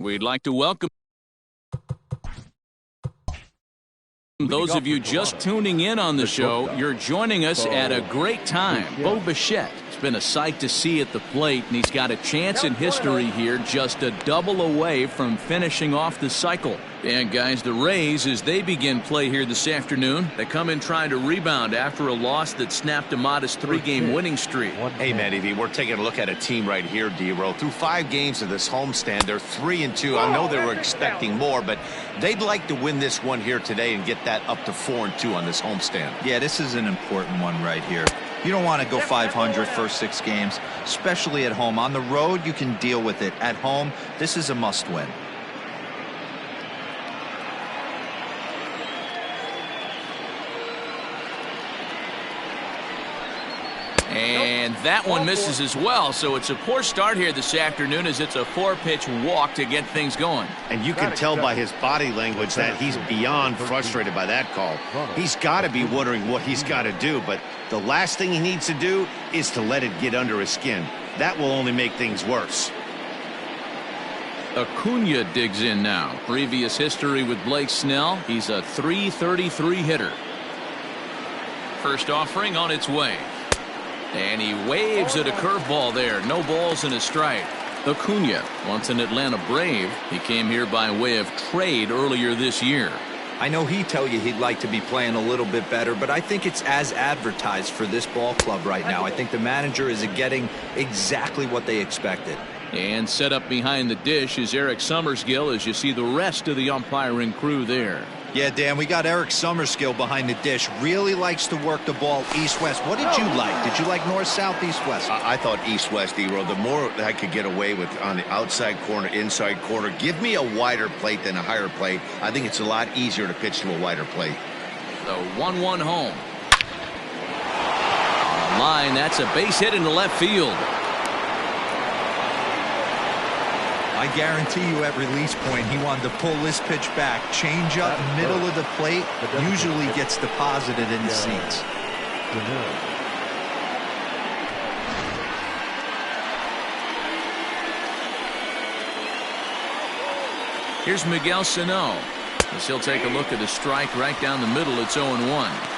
We'd like to welcome those of you just tuning in on the show. You're joining us at a great time. Bo Bichette has been a sight to see at the plate, and he's got a chance in history here, just a double away from finishing off the cycle. And guys, the Rays, as they begin play here this afternoon, they come in trying to rebound after a loss that snapped a modest 3-game winning streak. Hey, Matty V, we're taking a look at a team right here, D-Row. Through 5 games of this homestand, they're 3-2. I know they were expecting more, but they'd like to win this one here today and get that up to 4-2 on this homestand. Yeah, this is an important one right here. You don't want to go 500 first 6 games, especially at home. On the road, you can deal with it. At home, this is a must-win. And that one misses as well, so it's a poor start here this afternoon as it's a 4-pitch walk to get things going. And you can tell by his body language that he's beyond frustrated by that call. He's got to be wondering what he's got to do, but the last thing he needs to do is to let it get under his skin. That will only make things worse. Acuna digs in now. Previous history with Blake Snell, he's a .333 hitter. First offering on its way. And he waves at a curveball there. No balls and a strike. Acuna, once an Atlanta Brave, he came here by way of trade earlier this year. I know he'd tell you he'd like to be playing a little bit better, but I think it's as advertised for this ball club right now. I think the manager is getting exactly what they expected. And set up behind the dish is Eric Summerskill as you see the rest of the umpiring crew there. Yeah, Dan, we got Eric Summerskill behind the dish. Really likes to work the ball east-west. What did you like? Did you like north-south, east-west? I thought east-west, D-Row. The more I could get away with on the outside corner, inside corner, give me a wider plate than a higher plate. I think it's a lot easier to pitch to a wider plate. The 1-1 home. On the line, that's a base hit into left field. I guarantee you at release point he wanted to pull this pitch back. Change up middle of the plate usually gets deposited in the seats. Here's Miguel Sano. As he'll take a look at a strike right down the middle. It's 0-1.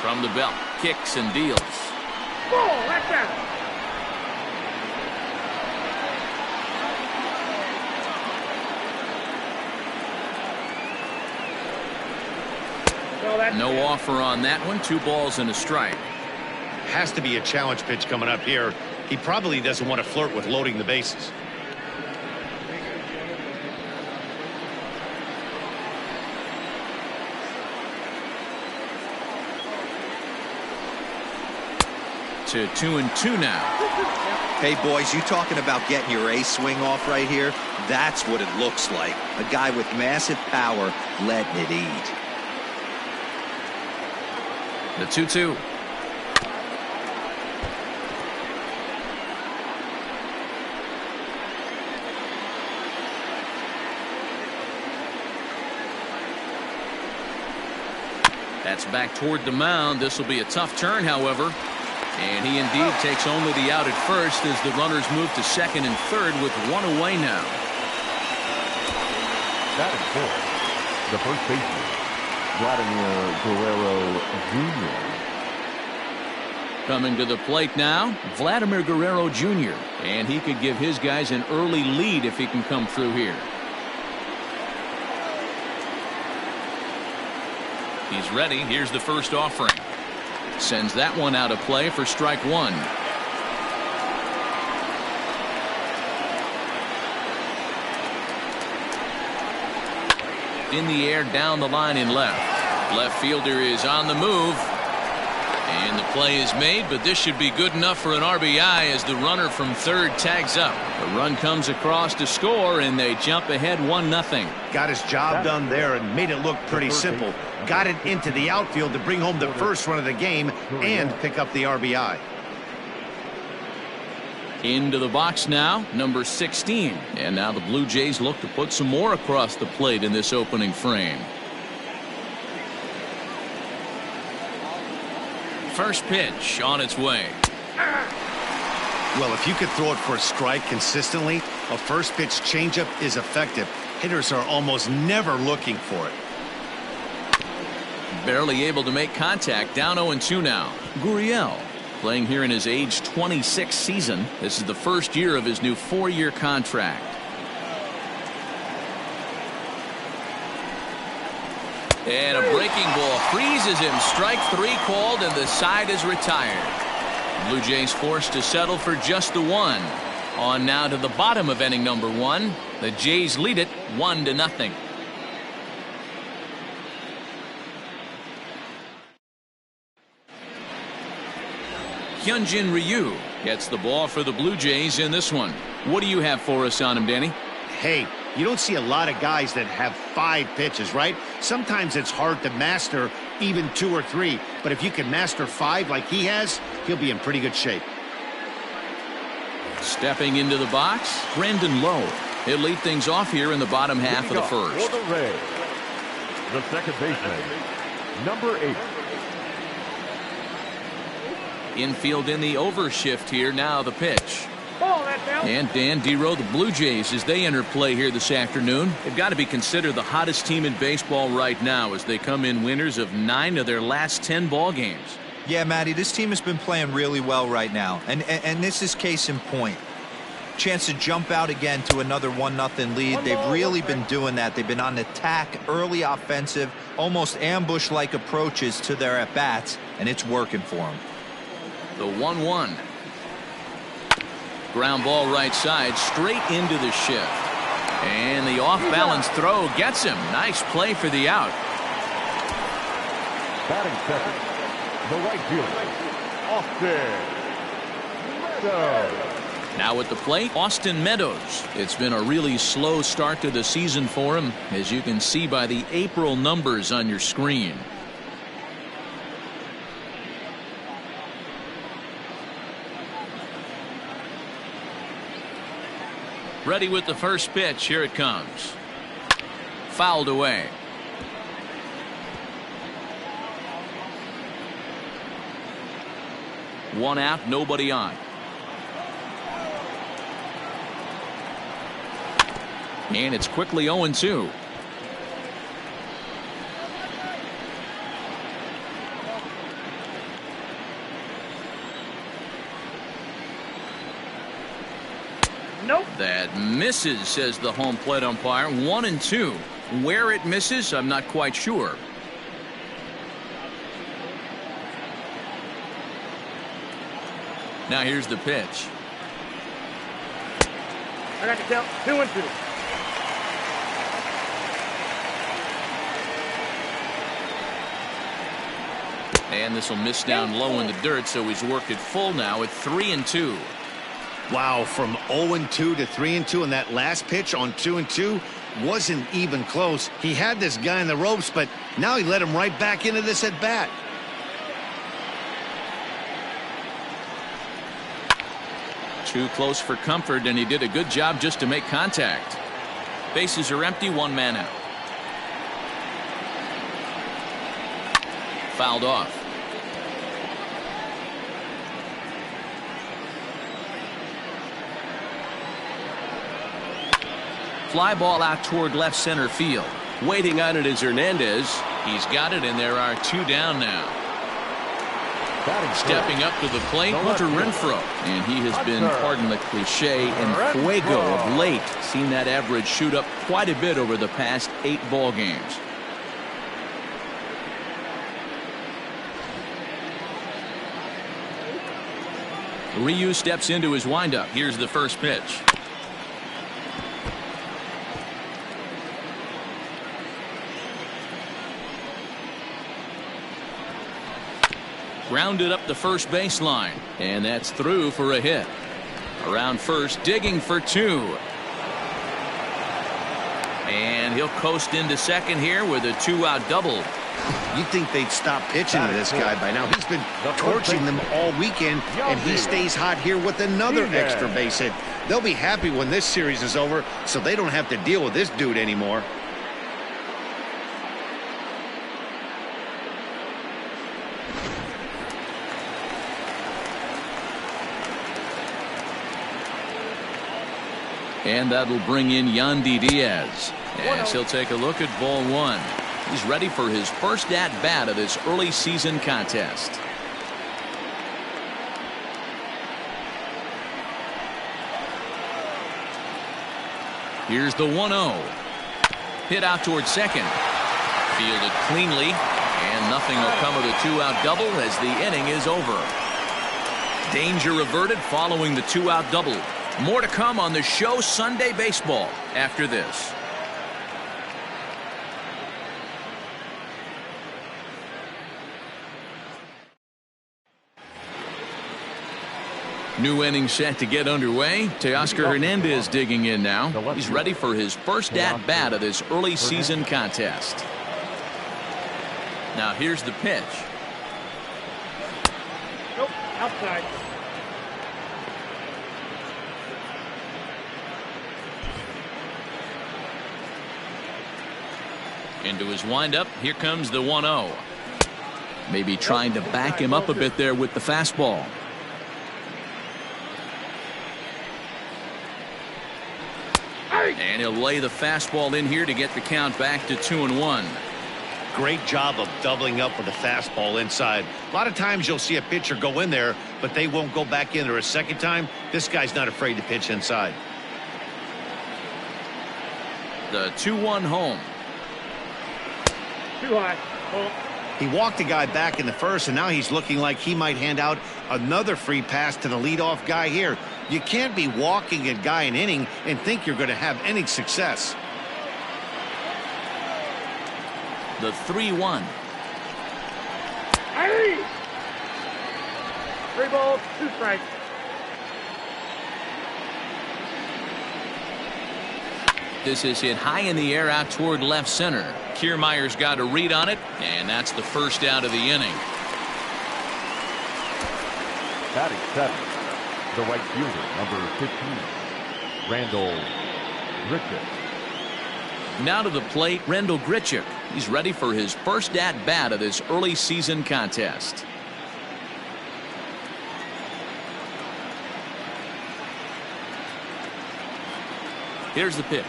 From the belt, kicks and deals. No offer on that one. 2 balls and a strike. Has to be a challenge pitch coming up here. He probably doesn't want to flirt with loading the bases. To 2-2 now. Hey, boys, you talking about getting your ace swing off right here? That's what it looks like. A guy with massive power letting it eat. The 2-2. That's back toward the mound. This will be a tough turn, however. And he indeed takes only the out at first as the runners move to second and third with 1 away now. Batting fourth, the first baseman, Vladimir Guerrero Jr. Coming to the plate now, Vladimir Guerrero Jr. And he could give his guys an early lead if he can come through here. He's ready. Here's the first offering. Sends that one out of play for strike 1. In the air, down the line in left. Left fielder is on the move. And the play is made, but this should be good enough for an RBI as the runner from third tags up. The run comes across to score, and they jump ahead 1-0. Got his job done there and made it look pretty simple. Got it into the outfield to bring home the first run of the game and pick up the RBI. Into the box now, number 16. And now the Blue Jays look to put some more across the plate in this opening frame. first pitch on its way. Well, if you could throw it for a strike consistently, a first pitch changeup is effective. Hitters are almost never looking for it. Barely able to make contact. Down 0-2 now. Gurriel playing here in his age 26 season. This is the first year of his new 4-year contract. And a breaking ball freezes him. Strike 3 called, and the side is retired. Blue Jays forced to settle for just the 1. On now to the bottom of inning number 1. The Jays lead it 1-0. Hyunjin Ryu gets the ball for the Blue Jays in this one. What do you have for us on him, Danny? Hey, you don't see a lot of guys that have 5 pitches, right? Sometimes it's hard to master even 2 or 3. But if you can master 5 like he has, he'll be in pretty good shape. Stepping into the box, Brandon Lowe. He'll lead things off here in the bottom half of the first. For the Rays, the second baseman, number 8. Infield in the overshift here. Now the pitch. And Dan Dero, the Blue Jays, as they enter play here this afternoon, they've got to be considered the hottest team in baseball right now as they come in winners of 9 of their last 10 ball games. Yeah, Matty, this team has been playing really well right now, and this is case in point. Chance to jump out again to another 1-0 lead. They've really been doing that. They've been on attack, early offensive, almost ambush-like approaches to their at-bats, and it's working for them. The 1-1. Ground ball right side, straight into the shift. And the off-balance throw gets him. Nice play for the out. Batting second, the right fielder, Austin Meadows. Now at the plate, Austin Meadows. It's been a really slow start to the season for him, as you can see by the April numbers on your screen. Ready with the first pitch. Here it comes. Fouled away. One out, nobody on. And it's quickly 0-2. Nope. That misses, says the home plate umpire. 1-2. Where it misses, I'm not quite sure. Now here's the pitch. I got to count 2-2. And this will miss down low in the dirt, so he's worked it full now at 3-2. Wow, from 0-2 to 3-2, and that last pitch on 2-2 wasn't even close. He had this guy in the ropes, but now he let him right back into this at bat. Too close for comfort, and he did a good job just to make contact. Bases are empty, 1 man out. Fouled off. Fly ball out toward left center field. Waiting on it is Hernandez. He's got it, and there are 2 down now. Stepping up to the plate, Hunter Renfroe. And he has been, pardon the cliche, en fuego of late. Seen that average shoot up quite a bit over the past 8 ball games. Ryu steps into his windup. Here's the first pitch. Grounded up the first baseline, and that's through for a hit. Around first, digging for 2. And he'll coast into second here with a 2-out double. You'd think they'd stop pitching to this guy by now. He's been torching them all weekend, and he stays hot here with another extra base hit. They'll be happy when this series is over, so they don't have to deal with this dude anymore. And that'll bring in Yandy Diaz. As he'll take a look at ball one. He's ready for his first at-bat of this early season contest. Here's the 1-0. Hit out towards second. Fielded cleanly. And nothing will come of the two-out double as the inning is over. Danger averted following the two-out double. More to come on the show Sunday Baseball after this. New inning set to get underway. Teoscar Hernandez digging in now. He's ready for his first at-bat of this early season contest. Now here's the pitch. Nope, outside. Into his windup. Here comes the 1-0. Maybe trying to back him up a bit there with the fastball. And he'll lay the fastball in here to get the count back to 2-1. Great job of doubling up with a fastball inside. A lot of times you'll see a pitcher go in there, but they won't go back in there a second time. This guy's not afraid to pitch inside. The 2-1 home. Too high. Oh. He walked the guy back in the first, and now he's looking like he might hand out another free pass to the leadoff guy here. You can't be walking a guy an inning and think you're going to have any success. The 3-1. Hey! 3 balls, 2 strikes. This is hit high in the air out toward left center. Kiermaier's got a read on it, and that's the first out of the inning. Batting seventh, the right fielder, number 15, Randal Grichuk. Now to the plate, Randal Grichuk. He's ready for his first at-bat of this early season contest. Here's the pitch.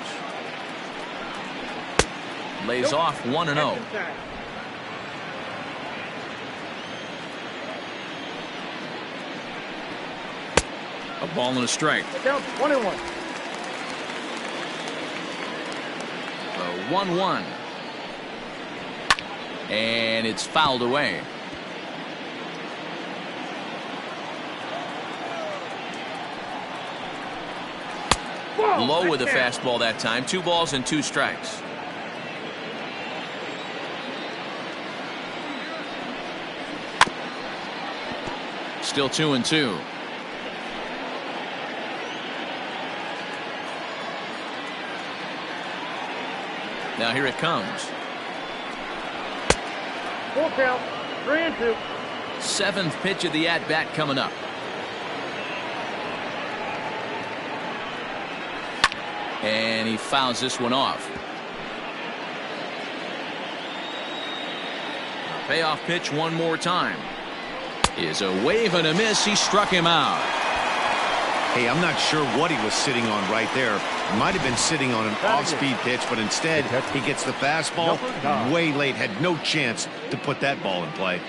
Lays off 1-0. A ball and a strike. Down 1-1. The 1-1. And it's fouled away. Whoa, Low with the there. fastball that time. 2 balls and 2 strikes. Still 2-2. Now here it comes. Full count. 3-2. 7th pitch of the at-bat coming up. And he fouls this one off. Payoff pitch one more time. Is a wave and a miss. He struck him out. Hey, I'm not sure what he was sitting on right there. Might have been sitting on an off-speed pitch, but instead he gets the fastball way late. Had no chance to put that ball in play.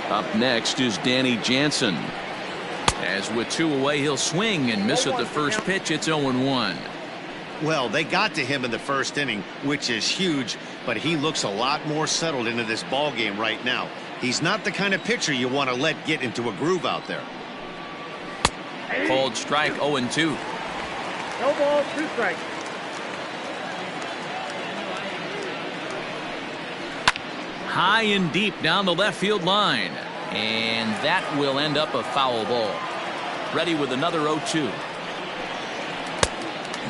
Up next is Danny Jansen. As with 2 away, he'll swing and miss at the first pitch. It's 0-1. Well, they got to him in the first inning, which is huge, but he looks a lot more settled into this ball game right now. He's not the kind of pitcher you want to let get into a groove out there. Called strike. 0-2. No balls, 2 strikes. High and deep down the left field line. And that will end up a foul ball. Ready with another 0-2.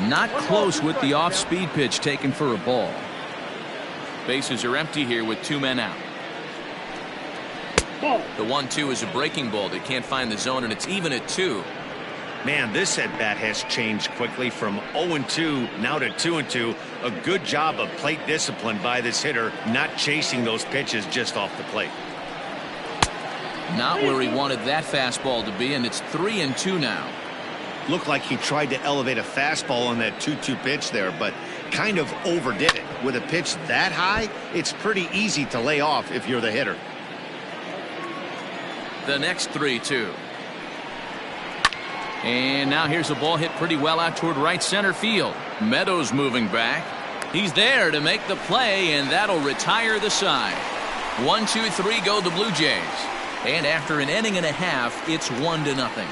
Not close with the off-speed pitch taken for a ball. Bases are empty here with 2 men out. The 1-2 is a breaking ball. They can't find the zone, and it's even at 2. Man, this at-bat has changed quickly from 0-2 now to 2-2. A good job of plate discipline by this hitter, not chasing those pitches just off the plate. Not where he wanted that fastball to be, and it's 3-2 now. Looked like he tried to elevate a fastball on that 2-2 pitch there, but kind of overdid it. With a pitch that high, it's pretty easy to lay off if you're the hitter. The next 3-2. And now here's a ball hit pretty well out toward right center field. Meadows moving back. He's there to make the play, and that'll retire the side. 1-2-3 go the Blue Jays. And after an inning and a half, it's 1-0.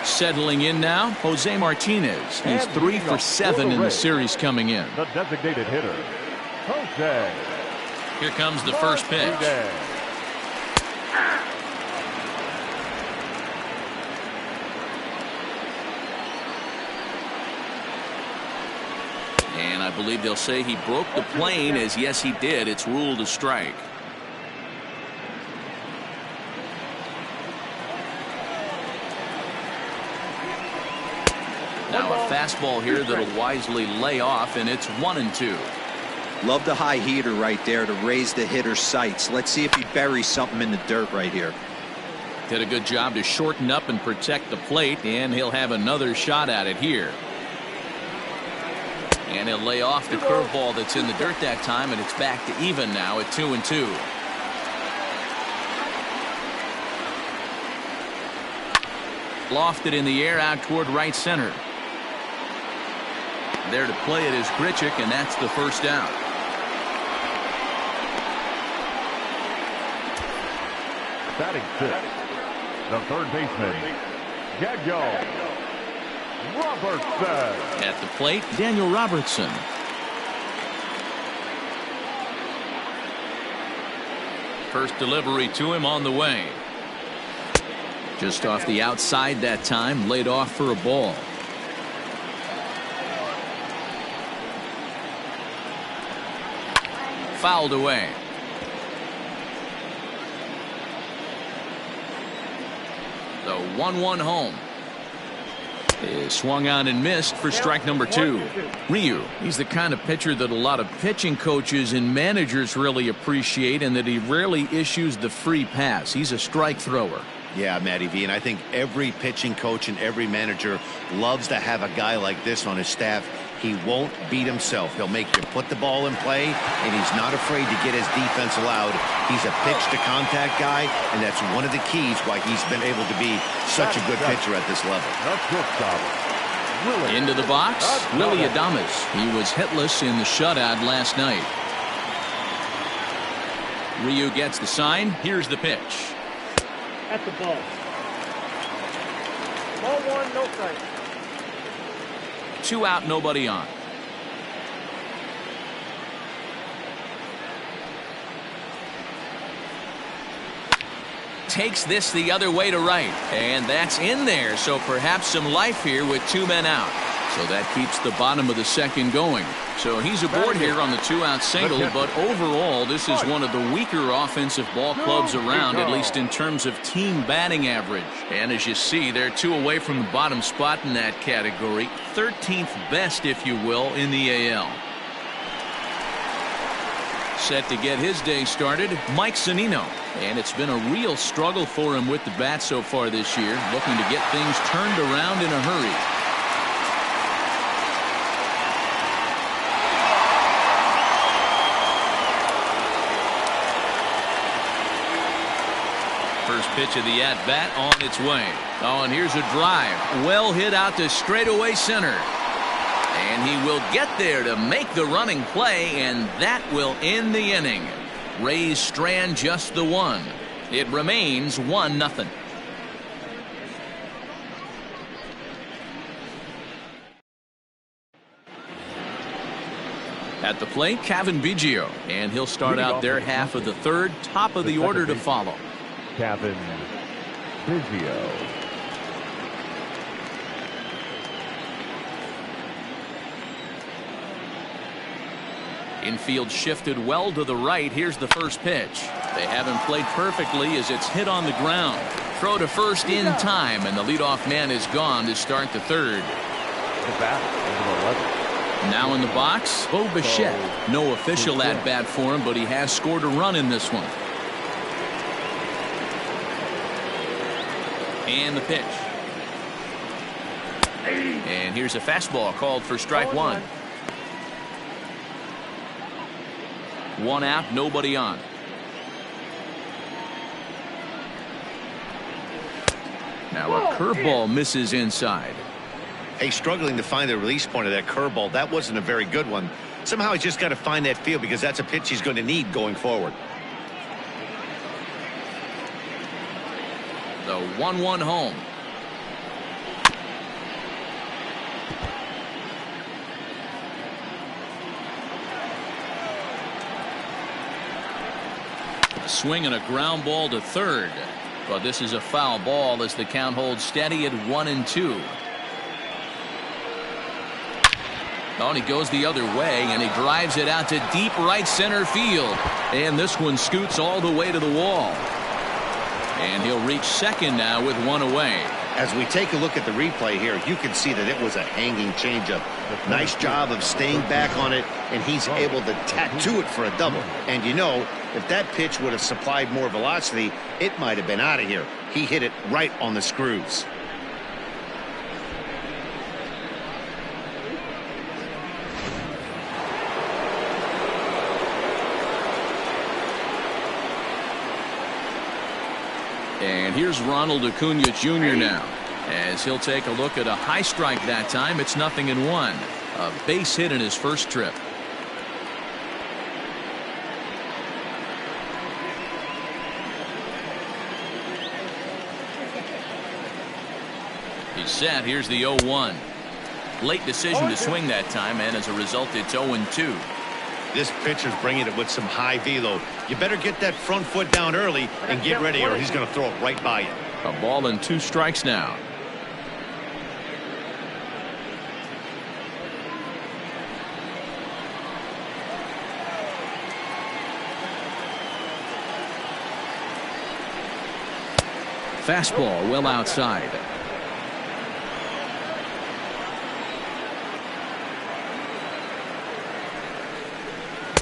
Settling in now, Jose Martinez. He's 3 for 7 in the series coming in. The designated hitter, Jose. Here comes the first pitch. And I believe they'll say he broke the plane, as yes he did. It's ruled a strike. Now a fastball here that'll wisely lay off, and it's 1-2. Love the high heater right there to raise the hitter's sights. Let's see if he buries something in the dirt right here. Did a good job to shorten up and protect the plate, and he'll have another shot at it here. And he'll lay off the curveball that's in the dirt that time, and it's back to even now at 2-2. Lofted in the air out toward right center. There to play it is Grichuk, and that's the first out. Batting fifth, the third baseman, Daniel Robertson. At the plate, Daniel Robertson. First delivery to him on the way. Just off the outside that time, laid off for a ball. Fouled away. The 1-1 home is swung on and missed for strike number 2. Ryu, he's the kind of pitcher that a lot of pitching coaches and managers really appreciate, and that he rarely issues the free pass. He's a strike thrower. Yeah, Matty V, and I think every pitching coach and every manager loves to have a guy like this on his staff. He won't beat himself. He'll make you put the ball in play, and he's not afraid to get his defense allowed. He's a pitch-to-contact guy, and that's one of the keys why he's been able to be such a good pitcher at this level. Into the box, Willy Adames. He was hitless in the shutout last night. Ryu gets the sign. Here's the pitch. At the ball. Ball 1, no strike. 2 out, nobody on. Takes this the other way to right, and that's in there, so perhaps some life here with 2 men out. So that keeps the bottom of the second going. So he's aboard here on the 2-out single, but overall this is one of the weaker offensive ball clubs around, at least in terms of team batting average. And as you see, they're 2 away from the bottom spot in that category, 13th best, if you will, in the AL. Set to get his day started, Mike Zunino. And it's been a real struggle for him with the bat so far this year, looking to get things turned around in a hurry. First pitch of the at-bat on its way. Oh, and here's a drive. Well hit out to straightaway center. And he will get there to make the running play, and that will end the inning. Rays strand just the 1. It remains 1-0. At the plate, Cavan Biggio, and he'll start out their half of the third, top of the order to follow. Cavan Biggio. Infield shifted well to the right. Here's the first pitch. They haven't played perfectly as it's hit on the ground. Throw to first in time, and the leadoff man is gone to start the third. The bat, number 11. Now in the box, Bo Bichette. No official at-bat for him, but he has scored a run in this one. And the pitch. And here's a fastball called for strike one. One out, nobody on. Now a curveball misses inside. Hey, struggling to find the release point of that curveball. That wasn't a very good one. Somehow he's just got to find that feel because that's a pitch he's going to need going forward. The 1-1 home. A swing and a ground ball to third. But this is a foul ball as the count holds steady at 1-2. Oh, and he goes the other way, and he drives it out to deep right center field. And this one scoots all the way to the wall. And he'll reach second now with one away. As we take a look at the replay here, you can see that it was a hanging changeup. Nice job of staying back on it, and he's able to tattoo it for a double. And you know, if that pitch would have supplied more velocity, it might have been out of here. He hit it right on the screws. And here's Ronald Acuna Jr. now, as he'll take a look at a high strike that time. It's 0-1. A base hit in his first trip. He's set. Here's the 0-1. Late decision to swing that time, and as a result, it's 0-2. This pitcher's bringing it with some high velo. You better get that front foot down early and get ready, or he's going to throw it right by you. A ball and 2 strikes now. Fastball well outside.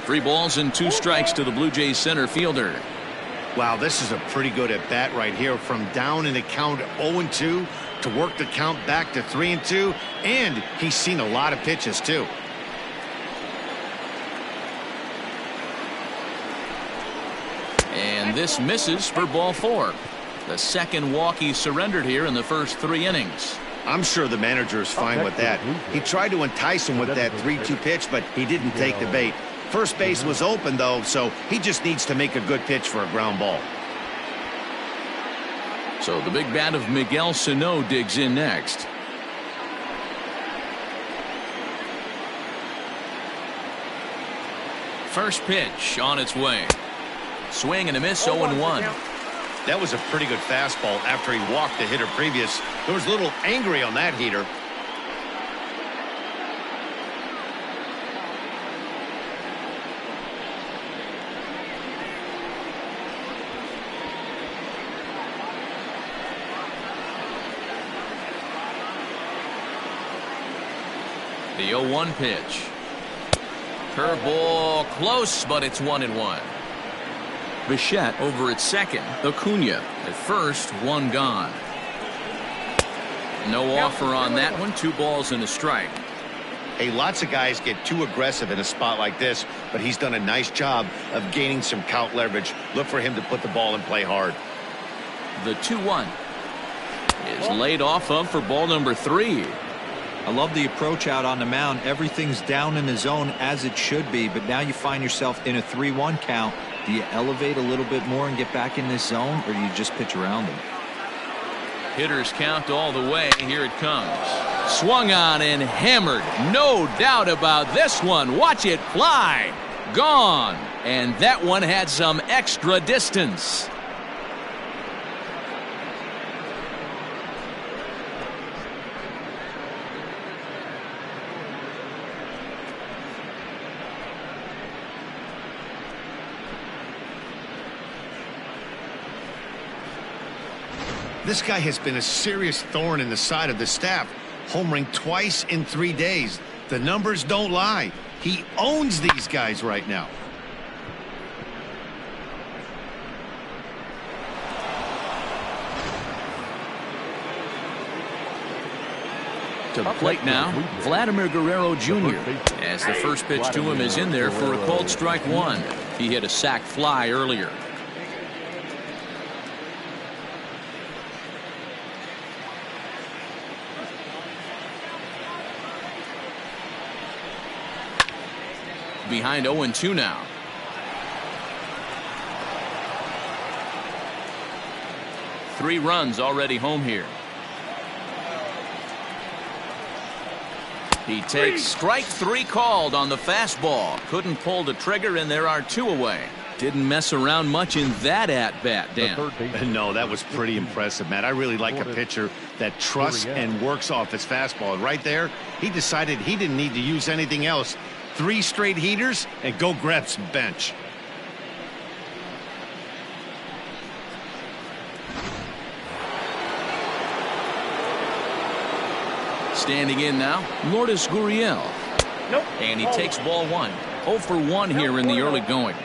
Three balls and 2 strikes to the Blue Jays center fielder. Wow, this is a pretty good at bat right here. From down in the count 0-2 to work the count back to 3-2, and he's seen a lot of pitches too. And this misses for ball 4. The second walk he surrendered here in the first 3 innings. I'm sure the manager is fine with that. He tried to entice him with that 3-2 pitch, but he didn't take the bait. First base was open, though, so he just needs to make a good pitch for a ground ball. So the big bat of Miguel Sano digs in next. First pitch on its way. Swing and a miss, 0-1. That was a pretty good fastball after he walked the hitter previous. There was a little angry on that heater. The 0-1 pitch. Curveball close, but it's 1-1. Bichette over at second. Acuna at first, 1 gone. No offer on that one. 2 balls and a strike. Hey, lots of guys get too aggressive in a spot like this, but he's done a nice job of gaining some count leverage. Look for him to put the ball in play hard. The 2-1 is laid off of for ball number 3. I love the approach out on the mound. Everything's down in the zone as it should be, but now you find yourself in a 3-1 count. Do you elevate a little bit more and get back in this zone, or do you just pitch around them? Hitters count all the way. Here it comes. Swung on and hammered. No doubt about this one. Watch it fly. Gone. And that one had some extra distance. This guy has been a serious thorn in the side of the staff, homering twice in 3 days. The numbers don't lie. He owns these guys right now. To the plate now, Vladimir Guerrero Jr. as the first pitch to him is in there for a called strike one. He hit a sac fly earlier. Behind 0-2 now. Three runs already home here. He takes strike three called on the fastball. Couldn't pull the trigger, and there are two away. Didn't mess around much in that at-bat, Dan. No, that was pretty impressive, Matt. I really like a pitcher that trusts and works off his fastball. And right there, he decided he didn't need to use anything else. 3 straight heaters and go grab some bench. Standing in now, Lourdes Gurriel. Nope. And he takes ball one. 0 for 1 here in the early going.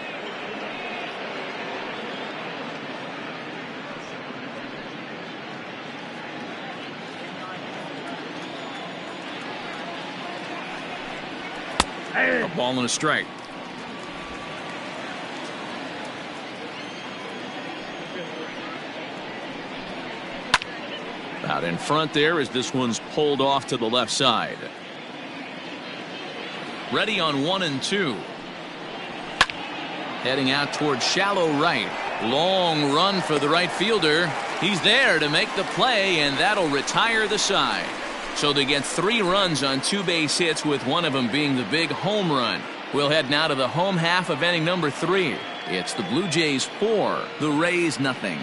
A ball and a strike. Out in front there as this one's pulled off to the left side. Ready on 1-2. Heading out towards shallow right. Long run for the right fielder. He's there to make the play, and that'll retire the side. So they get 3 runs on 2 base hits, with one of them being the big home run. We'll head now to the home half of inning number 3. It's the Blue Jays 4, the Rays nothing.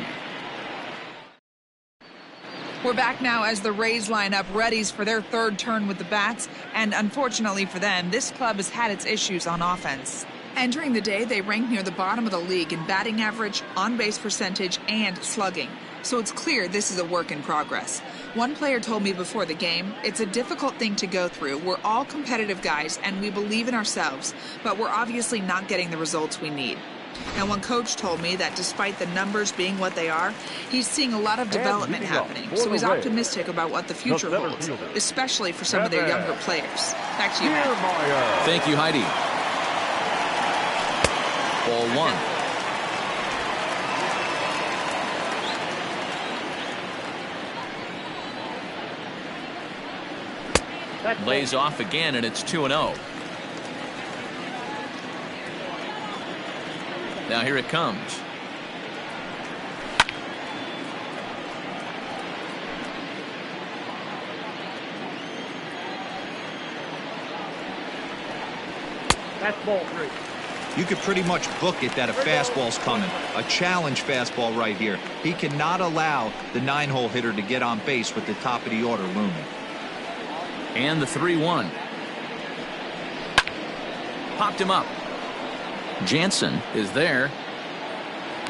We're back now as the Rays line up readies for their third turn with the bats, and unfortunately for them, this club has had its issues on offense. Entering the day, they ranked near the bottom of the league in batting average, on-base percentage, and slugging. So it's clear this is a work in progress. One player told me before the game, it's a difficult thing to go through. We're all competitive guys, and we believe in ourselves, but we're obviously not getting the results we need. And one coach told me that despite the numbers being what they are, he's seeing a lot of development happening. So he's optimistic about what the future holds, especially for some of their younger players. Back to you, Matt. Thank you, Heidi. Ball 1. Lays off again, and it's 2-0. Now here it comes. That's ball 3. You could pretty much book it that a fastball's coming. A challenge fastball right here. He cannot allow the 9-hole hitter to get on base with the top of the order looming. And the 3-1. Popped him up. Jansen is there.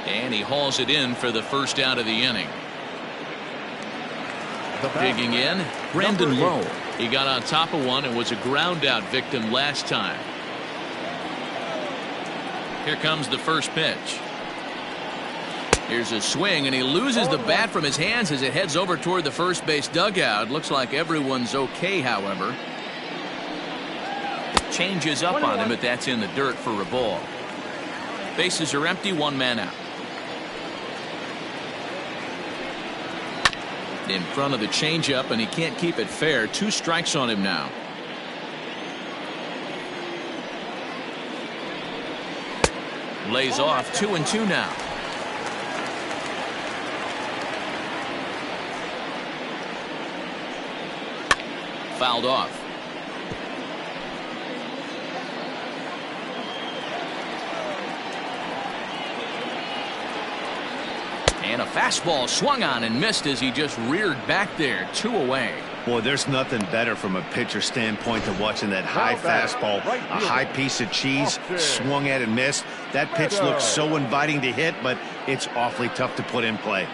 And he hauls it in for the first out of the inning. Digging in, Brandon Lowe. He got on top of one and was a ground out victim last time. Here comes the first pitch. Here's a swing, and he loses the bat from his hands as it heads over toward the first base dugout. Looks like everyone's okay, however. Changes up on him, but that's in the dirt for a ball. Bases are empty, 1 man out. In front of the changeup, and he can't keep it fair. 2 strikes on him now. Lays off, 2-2 now. Fouled off. And a fastball swung on and missed as he just reared back there. 2 away. Boy, there's nothing better from a pitcher standpoint than watching that high fastball, a high piece of cheese, swung at and missed. That pitch looks so inviting to hit, but it's awfully tough to put in play.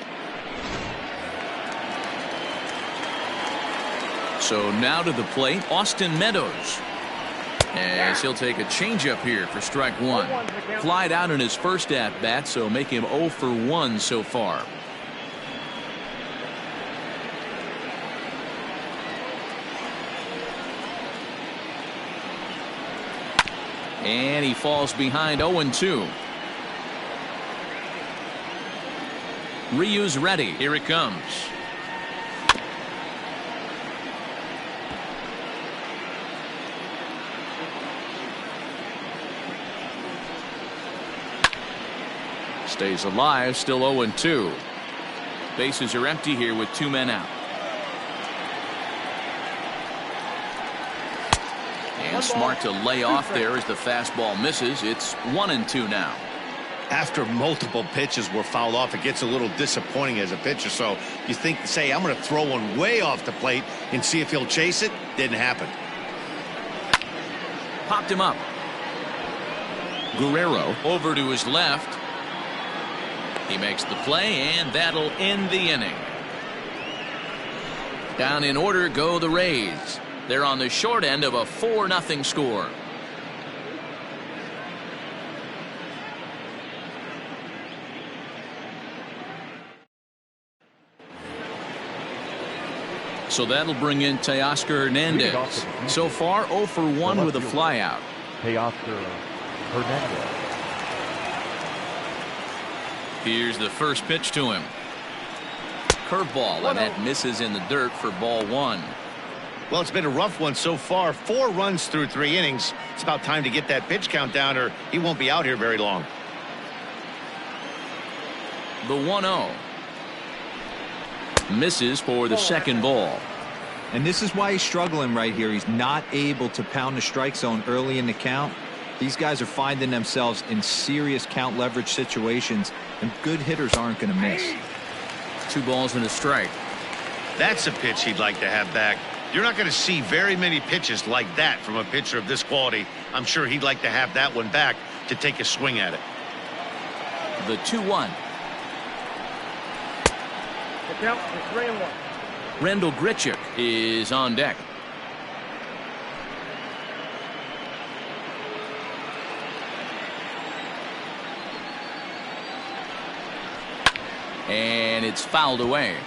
So now to the plate, Austin Meadows. As he'll take a changeup here for strike one. Flied out in his first at-bat, so make him 0 for 1 so far. And he falls behind 0-2. Ryu's ready. Here it comes. Stays alive, still 0-2. Bases are empty here with 2 men out. And smart to lay off there as the fastball misses. It's 1-2 now. After multiple pitches were fouled off, it gets a little disappointing as a pitcher. So you think, say, I'm going to throw one way off the plate and see if he'll chase it. Didn't happen. Popped him up. Guerrero over to his left. He makes the play, and that'll end the inning. Down in order go the Rays. They're on the short end of a 4-0 score. So that'll bring in Teoscar Hernandez. So far 0 for 1 with a flyout. Teoscar Hernandez. Here's the first pitch to him. Curveball, and that misses in the dirt for ball 1. Well, it's been a rough one so far. 4 runs through 3 innings. It's about time to get that pitch count down, or he won't be out here very long. The 1-0. Misses for the second ball. And this is why he's struggling right here. He's not able to pound the strike zone early in the count. These guys are finding themselves in serious count leverage situations, and good hitters aren't going to miss. 2 balls and a strike. That's a pitch he'd like to have back. You're not going to see very many pitches like that from a pitcher of this quality. I'm sure he'd like to have that one back to take a swing at it. The 2-1. The count is 3-1. Randal Grichuk is on deck. And it's fouled away.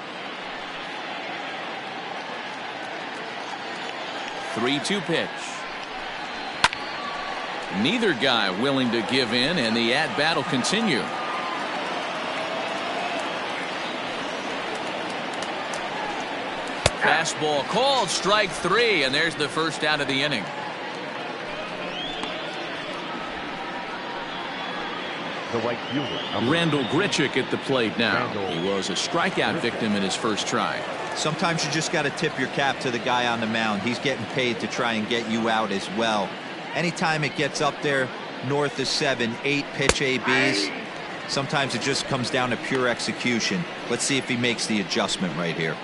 3-2 pitch. Neither guy willing to give in, and the at-bat will continue. Fastball called, strike 3, and there's the first out of the inning. The right fielder. Randal Grichuk at the plate now. He was a strikeout victim in his first try. Sometimes you just got to tip your cap to the guy on the mound. He's getting paid to try and get you out as well. Anytime it gets up there north of 7, 8 pitch ABs, sometimes it just comes down to pure execution. Let's see if he makes the adjustment right here.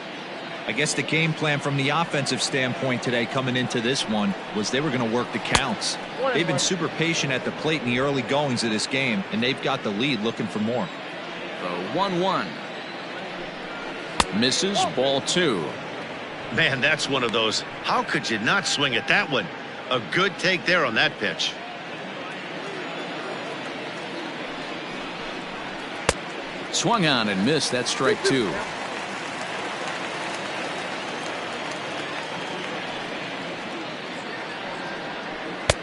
I guess the game plan from the offensive standpoint today coming into this one was they were going to work the counts. They've been super patient at the plate in the early goings of this game, and they've got the lead looking for more. The 1-1. Misses, ball 2. Man, that's one of those. How could you not swing at that one? A good take there on that pitch. Swung on and missed. That's strike 2.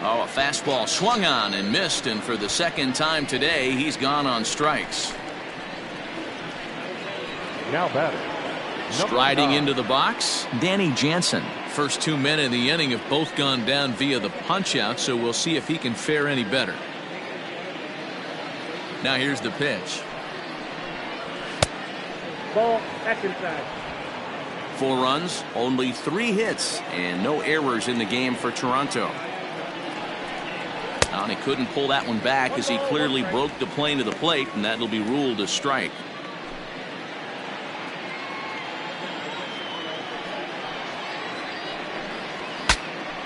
Oh, a fastball swung on and missed, and for the second time today, he's gone on strikes. Now batter. Striding into the box, Danny Jansen. First 2 men in the inning have both gone down via the punch-out, so we'll see if he can fare any better. Now here's the pitch. Ball, that's inside. 4 runs, only 3 hits, and no errors in the game for Toronto. And he couldn't pull that one back as he clearly broke the plane to the plate, and that'll be ruled a strike.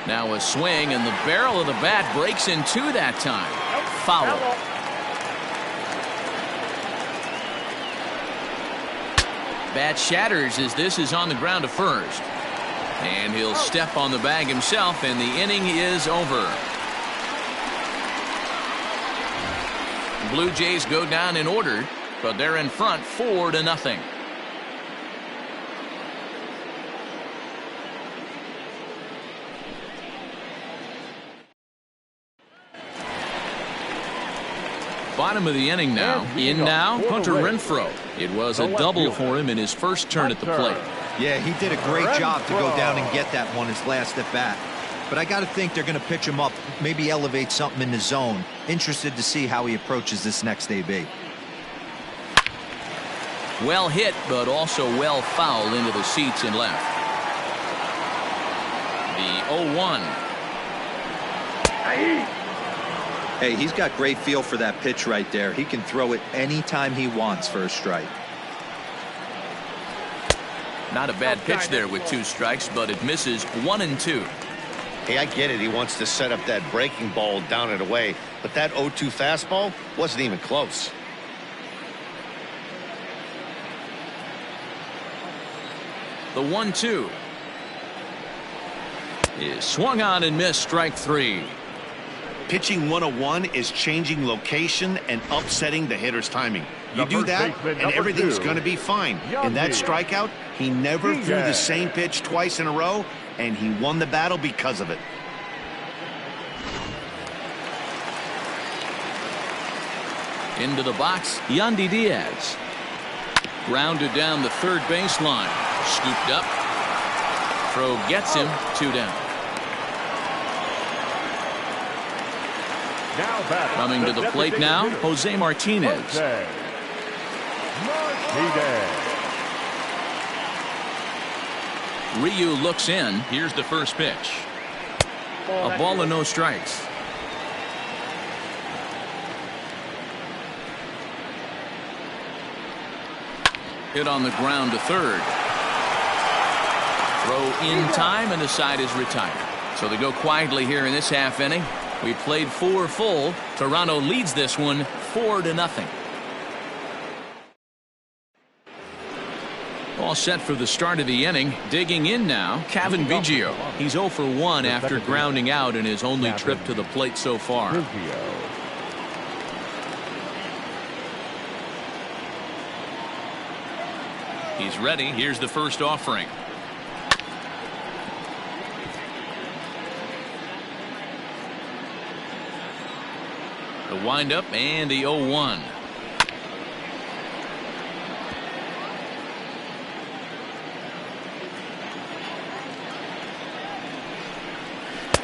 Now a swing, and the barrel of the bat breaks in 2 that time. Foul. Bat shatters as this is on the ground to first. And he'll step on the bag himself, and the inning is over. Blue Jays go down in order, but they're in front 4-0. Bottom of the inning now. In now, Hunter Renfroe. It was a double for him in his first turn at the plate. Yeah, he did a great job to go down and get that one his last at bat. But I got to think they're going to pitch him up, maybe elevate something in the zone. Interested to see how he approaches this next AB. Well hit, but also well fouled into the seats and left. The 0-1. Hey, he's got great feel for that pitch right there. He can throw it anytime he wants for a strike. Not a bad pitch there with 2 strikes, but it misses 1-2. Hey, I get it. He wants to set up that breaking ball down and away, but that 0-2 fastball wasn't even close. The 1-2 is swung on and missed, strike 3. Pitching 101 is changing location and upsetting the hitter's timing. You do that, and everything's going to be fine. In that strikeout, he never threw the same pitch twice in a row, and he won the battle because of it. Into the box, Yandy Diaz. Grounded down the third baseline. Scooped up. Throw gets him 2 down. Coming to the plate now, Jose Martinez. Ryu looks in. Here's the first pitch. A ball and no strikes. Hit on the ground to third. Throw in time, and the side is retired. So they go quietly here in this half inning. We played 4 full. Toronto leads this one 4-0. All set for the start of the inning. Digging in now, Cavan Biggio. He's 0 for 1 after grounding out in his only trip to the plate so far. He's ready. Here's the first offering. The windup and the 0-1.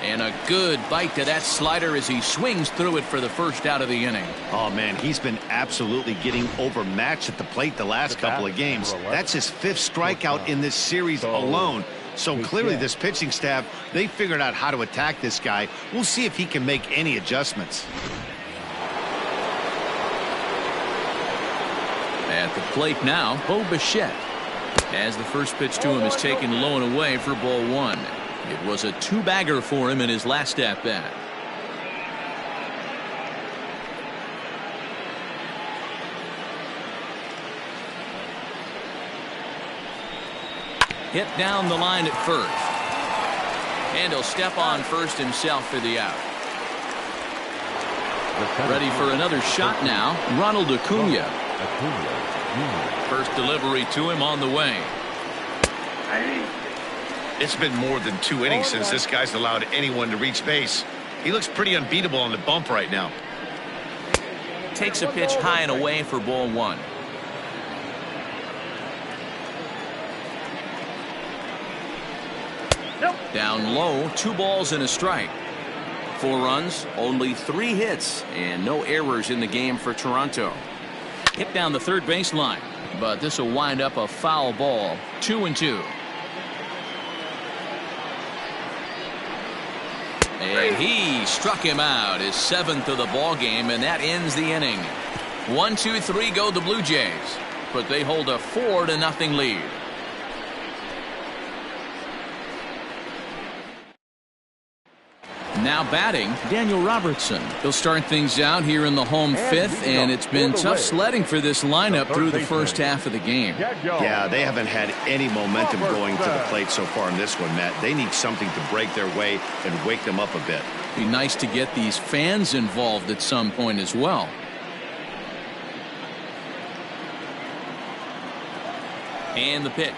And a good bite to that slider as he swings through it for the first out of the inning. Oh, man, he's been absolutely getting overmatched at the plate the last couple of games. That's his 5th strikeout in this series alone. So clearly this pitching staff, they figured out how to attack this guy. We'll see if he can make any adjustments. At the plate now, Bo Bichette. As the first pitch to him is taken low and away for ball 1. It was a 2-bagger for him in his last at bat. Hit down the line at first. And he'll step on first himself for the out. Ready for another shot now, Ronald Acuna. First delivery to him on the way. It's been more than 2 innings since this guy's allowed anyone to reach base. He looks pretty unbeatable on the bump right now. Takes a pitch high and away for ball 1. Down low, 2 balls and a strike. 4 runs, only 3 hits, and no errors in the game for Toronto. Hit down the third baseline, but this will wind up a foul ball. 2-2. And he struck him out, his 7th of the ball game, and that ends the inning. 1-2-3 go the Blue Jays, but they hold a 4-0 lead. Now batting, Daniel Robertson. He'll start things out here in the home fifth, and it's been tough sledding for this lineup through the first half of the game. Yeah, they haven't had any momentum going to the plate so far in this one, Matt. They need something to break their way and wake them up a bit. Be nice to get these fans involved at some point as well. And the pitch.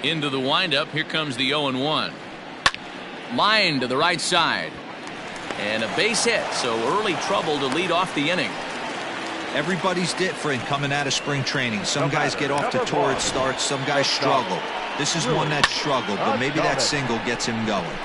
Into the windup. Here comes the 0-1. Line to the right side. And a base hit, so early trouble to lead off the inning. Everybody's different coming out of spring training. Some guys get off to torrid starts, some guys struggle. This is one that struggled, but maybe that single gets him going.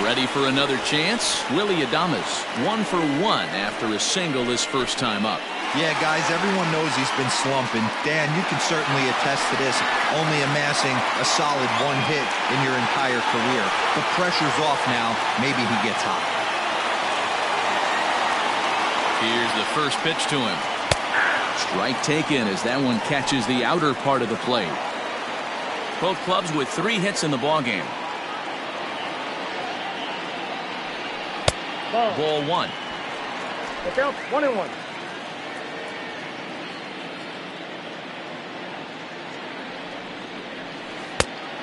Ready for another chance? Willy Adames, 1 for 1 after a single his first time up. Yeah, guys, everyone knows he's been slumping. Dan, you can certainly attest to this, only amassing a solid 1 hit in your entire career. The pressure's off now. Maybe he gets hot. Here's the first pitch to him. Strike taken as that one catches the outer part of the plate. Both clubs with 3 hits in the ballgame. Ball 1. The count 1-1.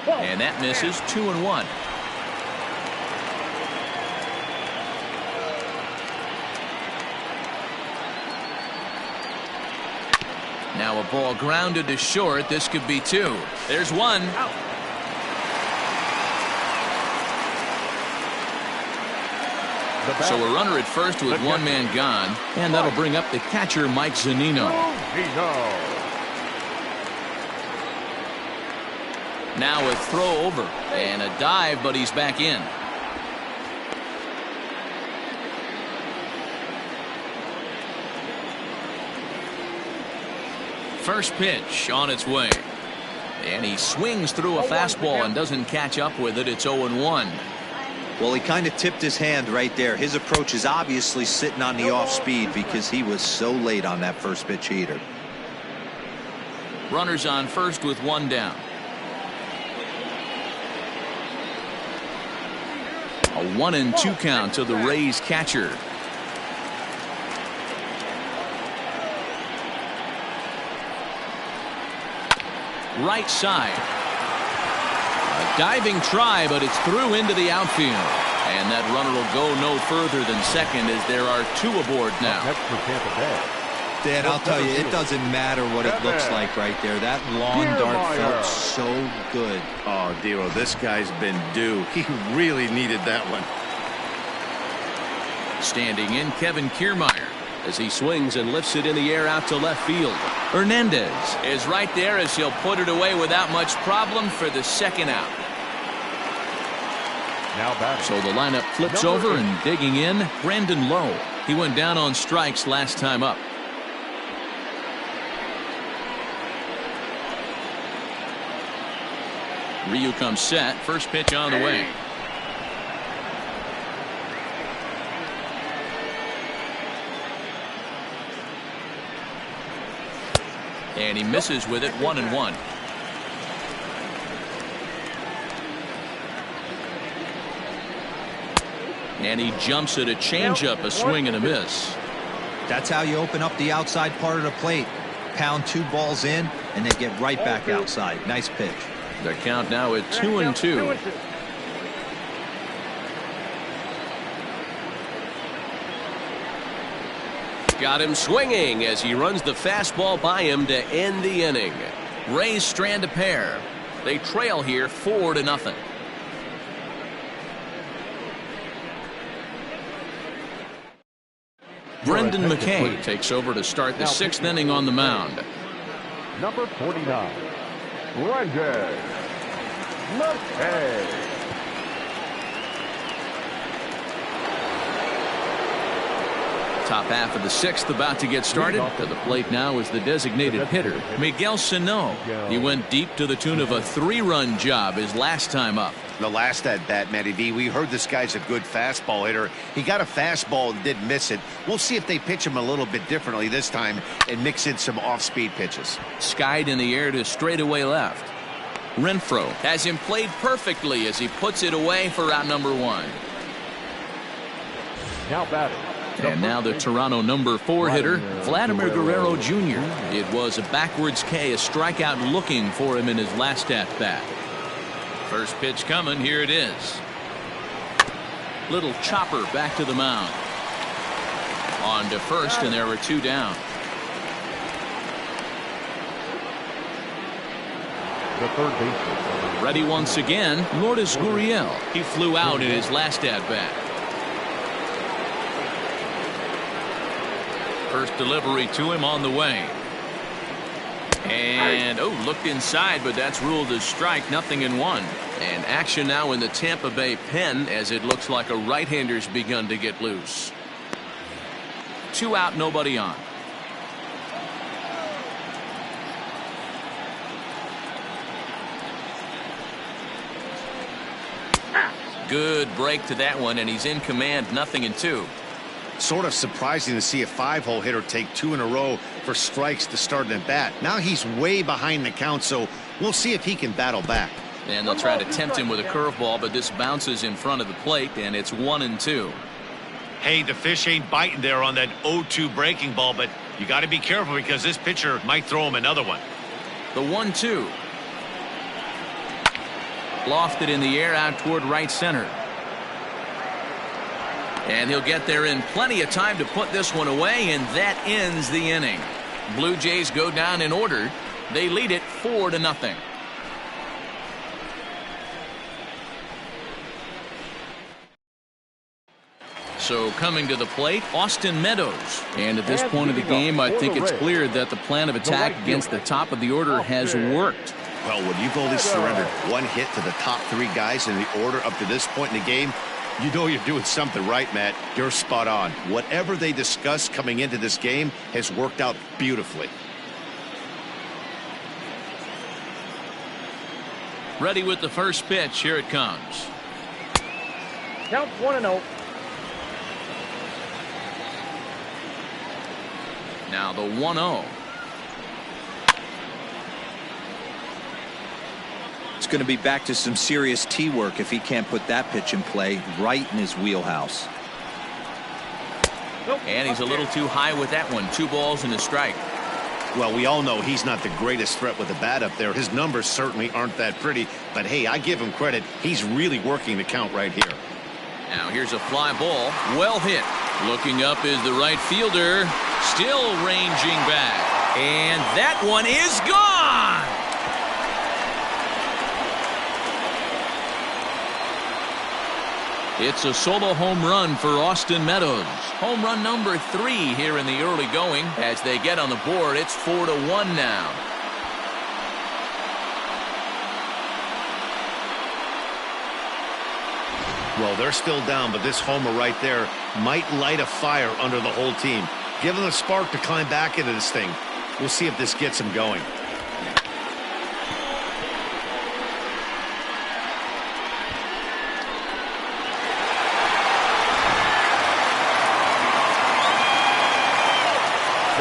And that misses. 2-1. Now a ball grounded to short. This could be 2. There's 1. Out. So a runner at first with 1 man gone, and that'll bring up the catcher Mike Zunino. Now a throw over and a dive, but he's back in. First pitch on its way. And he swings through a fastball and doesn't catch up with it. It's 0-1. Well, he kind of tipped his hand right there. His approach is obviously sitting on the off speed because he was so late on that first pitch heater. Runners on first with 1 down. A 1-2 count to the Rays catcher. Right side. A diving try, but it's through into the outfield. And that runner will go no further than second as there are 2 aboard now. That's for Tampa Bay. Dan, I'll tell you, it doesn't matter what it looks like right there. That lawn dart felt so good. Oh, Dero, this guy's been due. He really needed that one. Standing in, Kevin Kiermaier as he swings and lifts it in the air out to left field. Hernandez is right there as he'll put it away without much problem for the second out. Now batting. So the lineup flips over and digging in, Brandon Lowe. He went down on strikes last time up. Ryu comes set. First pitch on the way. And he misses with it. 1-1. And he jumps at a changeup, a swing and a miss. That's how you open up the outside part of the plate. Pound 2 balls in and then get right back outside. Nice pitch. The count now at 2-2. Got him swinging as he runs the fastball by him to end the inning. Rays strand a pair. They trail here 4-0. Brendan McKay takes over to start the 6th inning on the mound. Number 49, Brendan McKay. Top half of the 6th about to get started. To the plate now is the designated hitter, Miguel Sano. He went deep to the tune of a 3-run job his last time up. The last at-bat, Matty V, we heard this guy's a good fastball hitter. He got a fastball and did miss it. We'll see if they pitch him a little bit differently this time and mix in some off-speed pitches. Skied in the air to straightaway left. Renfroe has him played perfectly as he puts it away for out number 1. Now batting. And now the Toronto number 4 hitter, Vladimir Guerrero Jr. It was a backwards K, a strikeout looking for him in his last at-bat. First pitch coming, here it is. Little chopper back to the mound. On to first, and there were 2 down. The third baseman. Ready once again, Lourdes Gurriel. He flew out in his last at-bat. First delivery to him on the way. And, looked inside, but that's ruled as strike, 0-1. And action now in the Tampa Bay pen as it looks like a right-hander's begun to get loose. 2 out, nobody on. Good break to that one, and he's in command, 0-2. Sort of surprising to see a 5-hole hitter take 2 in a row for strikes to start an at-bat. Now he's way behind the count, so we'll see if he can battle back. And they'll try to tempt him with a curveball, but this bounces in front of the plate, and it's 1-2. Hey, the fish ain't biting there on that 0-2 breaking ball, but you got to be careful because this pitcher might throw him another one. The 1-2. Lofted in the air out toward right center. And he'll get there in plenty of time to put this one away, and that ends the inning. Blue Jays go down in order. They lead it 4-0. So coming to the plate, Austin Meadows. And at this point of the game, I think it's clear that the plan of attack against the top of the order has worked. Well, when you've only surrendered 1 hit to the top 3 guys in the order up to this point in the game, you know you're doing something right, Matt. You're spot on. Whatever they discussed coming into this game has worked out beautifully. Ready with the first pitch. Here it comes. Count 1-0. Now the 1-0. It's going to be back to some serious tee work if he can't put that pitch in play right in his wheelhouse. And he's a little too high with that one. 2 balls and a strike. Well, we all know he's not the greatest threat with the bat up there. His numbers certainly aren't that pretty, but hey, I give him credit. He's really working the count right here. Now here's a fly ball. Well hit. Looking up is the right fielder. Still ranging back. And that one is gone. It's a solo home run for Austin Meadows. Home run number 3 here in the early going. As they get on the board, it's 4-1 now. Well, they're still down, but this homer right there might light a fire under the whole team. Give them a spark to climb back into this thing. We'll see if this gets them going.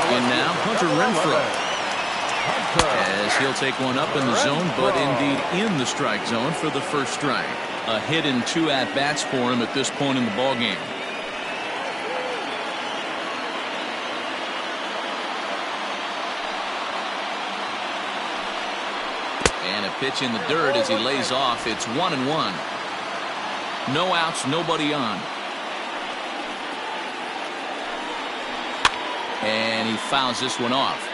And now Hunter Renfroe, as he'll take one up in the zone, but indeed in the strike zone for the first strike. A hit and 2 at-bats for him at this point in the ballgame. And a pitch in the dirt as he lays off. It's 1-1. No outs, nobody on. And he fouls this one off.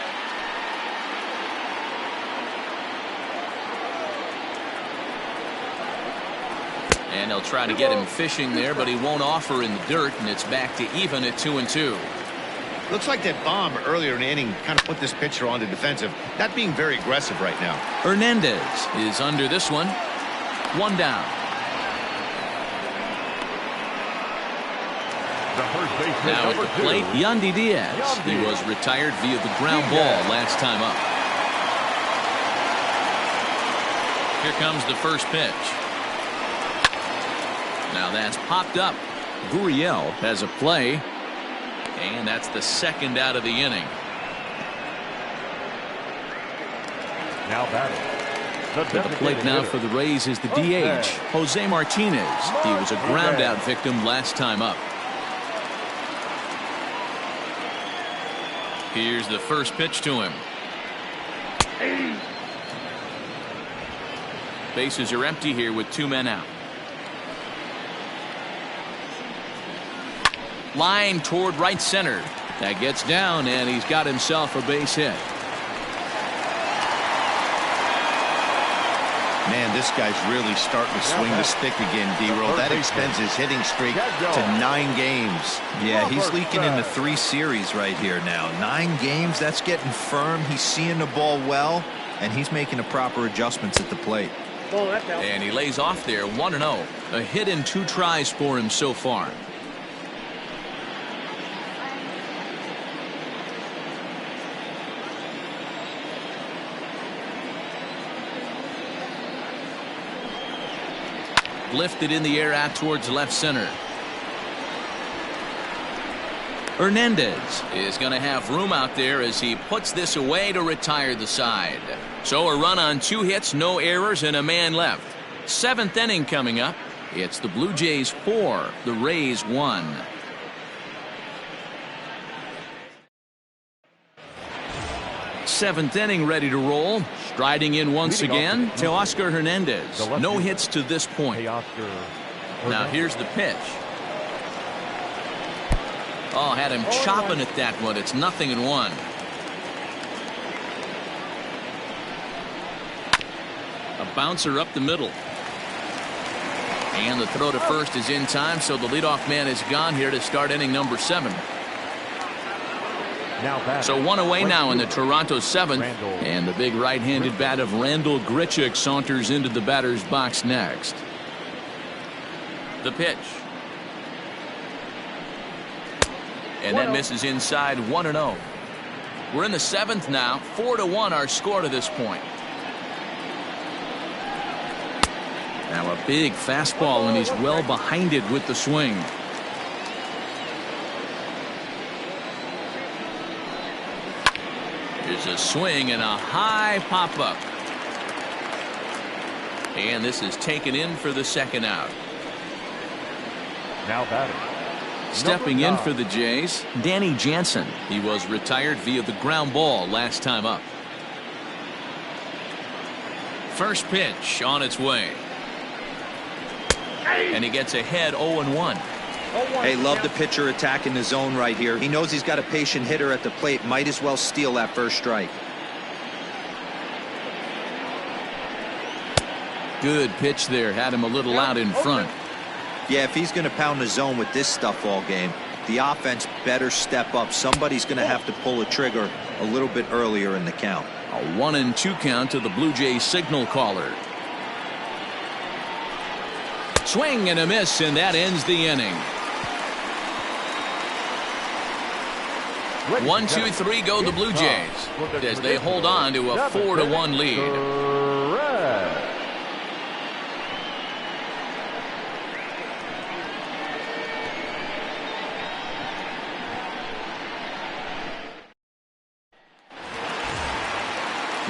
And they'll try to get him fishing there, but he won't offer in the dirt, and it's back to even at 2-2. Looks like that bomb earlier in the inning kind of put this pitcher on the defensive, not being very aggressive right now. Hernandez is under this one. 1 down. Now at the plate, Yandy Diaz. He was retired via the ground ball last time up. Here comes the first pitch. Now that's popped up. Gurriel has a play. And that's the second out of the inning. Now batting. To the plate now for the Rays is the DH, Jose Martinez. He was a ground out victim last time up. Here's the first pitch to him. Bases are empty here with 2 men out. Line toward right center. That gets down, and he's got himself a base hit. Man, this guy's really starting to swing the stick again, D-Roll. That extends his hitting streak to 9 games. Yeah, he's leaking into 3 series right here now. 9 games, that's getting firm. He's seeing the ball well, and he's making the proper adjustments at the plate. And he lays off there, 1-0. A hit in 2 tries for him so far. Lifted in the air out towards left center. Hernandez is going to have room out there as he puts this away to retire the side. So a run on 2 hits, no errors, and a man left. 7th inning coming up. It's the Blue Jays 4, the Rays 1. Seventh inning ready to roll. Striding in once again, Teoscar Hernandez. No hits to this point. Now here's the pitch. Oh, had him chopping at that one. It's 0-1. A bouncer up the middle. And the throw to first is in time, so the leadoff man is gone here to start inning number 7. So 1 away now in the Toronto 7th, and the big right-handed bat of Randal Grichuk saunters into the batter's box next. The pitch. And that misses inside, 1-0. We're in the 7th now, 4-1 our score to this point. Now a big fastball, and he's well behind it with the swing. Here's a swing and a high pop-up. And this is taken in for the second out. Now batting. Stepping in for the Jays, Danny Jansen. He was retired via the ground ball last time up. First pitch on its way. And he gets ahead 0-1. Hey, love the pitcher attacking the zone right here. He knows he's got a patient hitter at the plate. Might as well steal that first strike. Good pitch there. Had him a little out in front. Yeah, if he's going to pound the zone with this stuff all game, the offense better step up. Somebody's going to have to pull a trigger a little bit earlier in the count. A 1-2 count to the Blue Jays signal caller. Swing and a miss, and that ends the inning. 1, 2, 3 go the Blue Jays as they hold on to a 4-1 lead.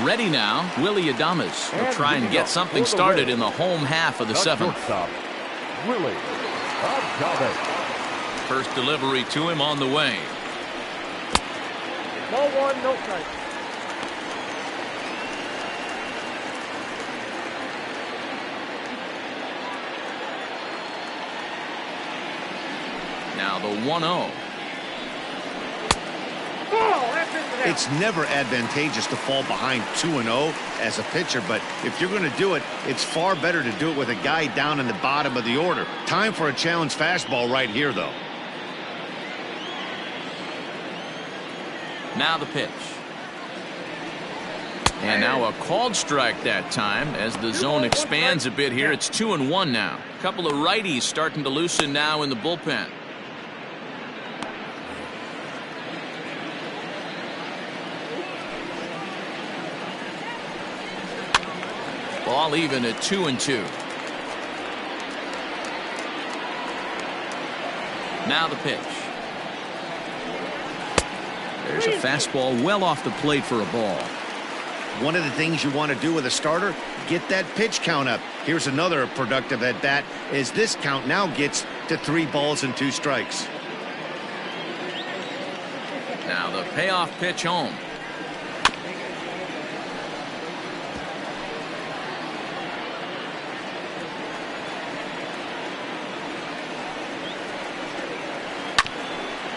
Ready now, Willy Adames will try and get something started in the home half of the 7th. Willy Adames. First delivery to him on the way. Ball 1, no strike. Now the 1-0. It's never advantageous to fall behind 2-0 as a pitcher, but if you're going to do it, it's far better to do it with a guy down in the bottom of the order. Time for a challenge fastball right here, though. Now the pitch. And now a called strike that time as the zone expands a bit here. It's 2-1 now. A couple of righties starting to loosen now in the bullpen. Ball even at 2-2. Now the pitch. There's a fastball well off the plate for a ball. One of the things you want to do with a starter, get that pitch count up. Here's another productive at bat as this count now gets to 3 balls and 2 strikes. Now the payoff pitch home.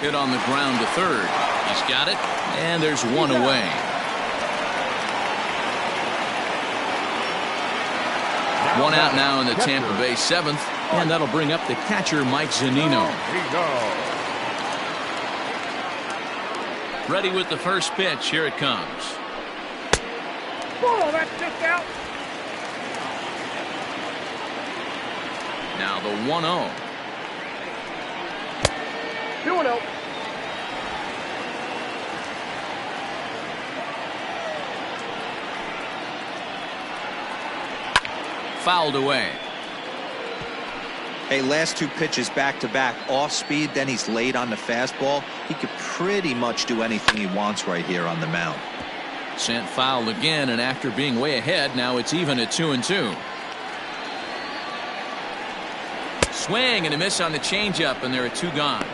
Hit on the ground to third. He's got it, and there's one away. One out now in the Tampa Bay 7th, and that'll bring up the catcher Mike Zunino. Ready with the first pitch. Here it comes. Oh, that's just out. Now the 1-0. 2-0. Fouled away. Hey, last 2 pitches back-to-back, off speed, then he's late on the fastball. He could pretty much do anything he wants right here on the mound. Sent foul again, and after being way ahead, now it's even at 2-2. Swing and a miss on the changeup, and there are 2 gone.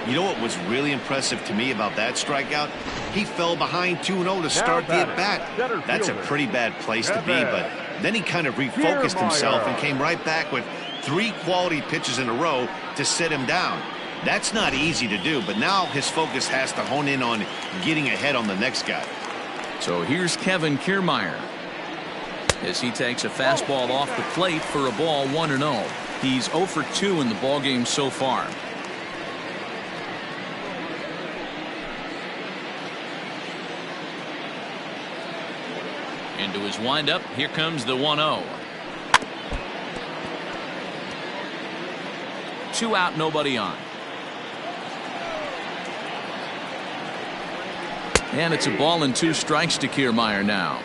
You know what was really impressive to me about that strikeout? He fell behind 2-0 to start the at-bat. That's a pretty bad place to be, but then he kind of refocused himself and came right back with 3 quality pitches in a row to sit him down. That's not easy to do, but now his focus has to hone in on getting ahead on the next guy. So here's Kevin Kiermaier as he takes a fastball off the plate for a ball 1-0. He's 0 for 2 in the ballgame so far. Into his windup. Here comes the 1-0. 2 out, nobody on. And it's a ball and 2 strikes to Kiermaier now.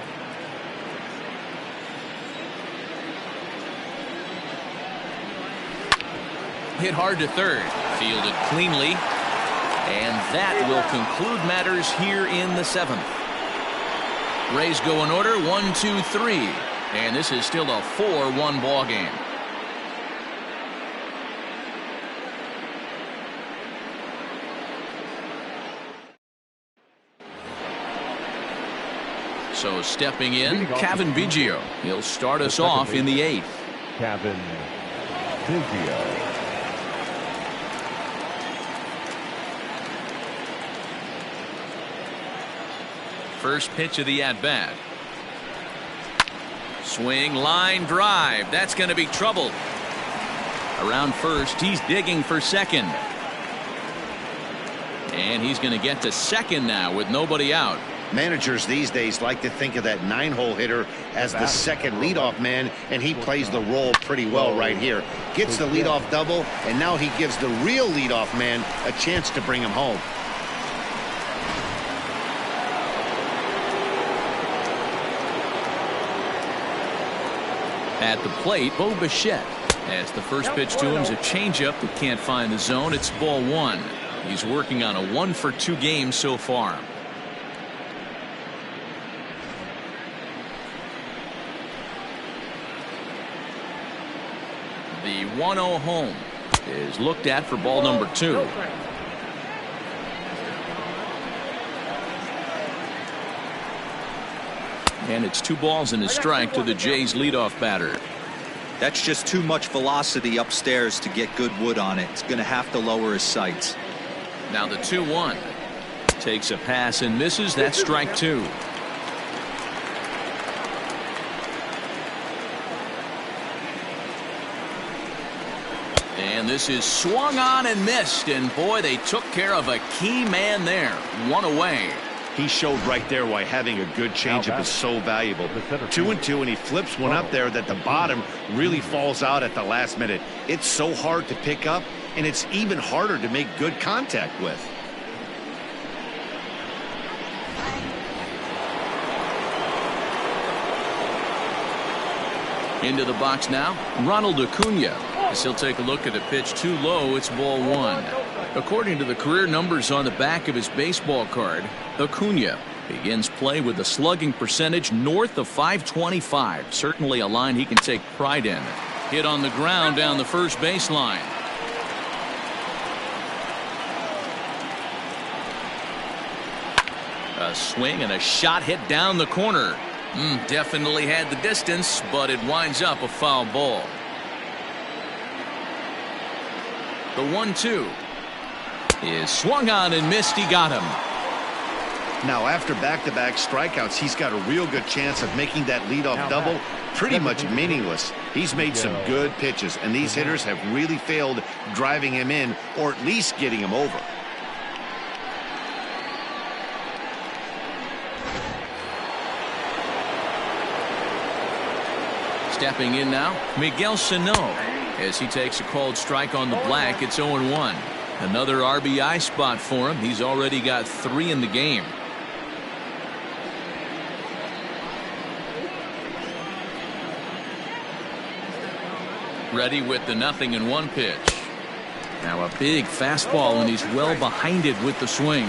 Hit hard to third. Fielded cleanly. And that will conclude matters here in the 7th. Rays go in order 1, 2, 3. And this is still a 4-1 ball game. So stepping in, Cavan Biggio. He'll start us off in the 8th. Cavan Biggio. First pitch of the at-bat. Swing, line drive. That's going to be trouble. Around first, he's digging for second. And he's going to get to second now with nobody out. Managers these days like to think of that 9-hole hitter as the second leadoff man, and he plays the role pretty well right here. Gets the leadoff double, and now he gives the real leadoff man a chance to bring him home. At the plate, Bo Bichette. As the first pitch to him is a changeup that can't find the zone. It's ball 1. He's working on a 1 for 2 game so far. The 1-0 home is looked at for ball number 2. And it's 2 balls and a strike to the Jays leadoff batter. That's just too much velocity upstairs to get good wood on it. It's going to have to lower his sights. Now the 2-1. Takes a pass and misses. That's strike 2. And this is swung on and missed. And boy, they took care of a key man there. 1 away. He showed right there why having a good changeup is so valuable. 2-2, and he flips one up there that the bottom really falls out at the last minute. It's so hard to pick up, and it's even harder to make good contact with. Into the box now, Ronald Acuna. As he'll take a look at a pitch too low, it's ball one. According to the career numbers on the back of his baseball card, Acuna begins play with a slugging percentage north of .525. Certainly a line he can take pride in. Hit on the ground down the first baseline. A swing and a shot hit down the corner. Definitely had the distance, but it winds up a foul ball. The 1-2 is swung on and missed. He got him. Now, after back-to-back strikeouts, he's got a real good chance of making that leadoff double pretty much meaningless. He's made some good pitches, and these hitters have really failed driving him in or at least getting him over. Stepping in now, Miguel Sano. As he takes a called strike on the black, it's 0-1. Another RBI spot for him. He's already got 3 in the game. Ready with the 0-1 pitch. Now a big fastball, and he's well behind it with the swing.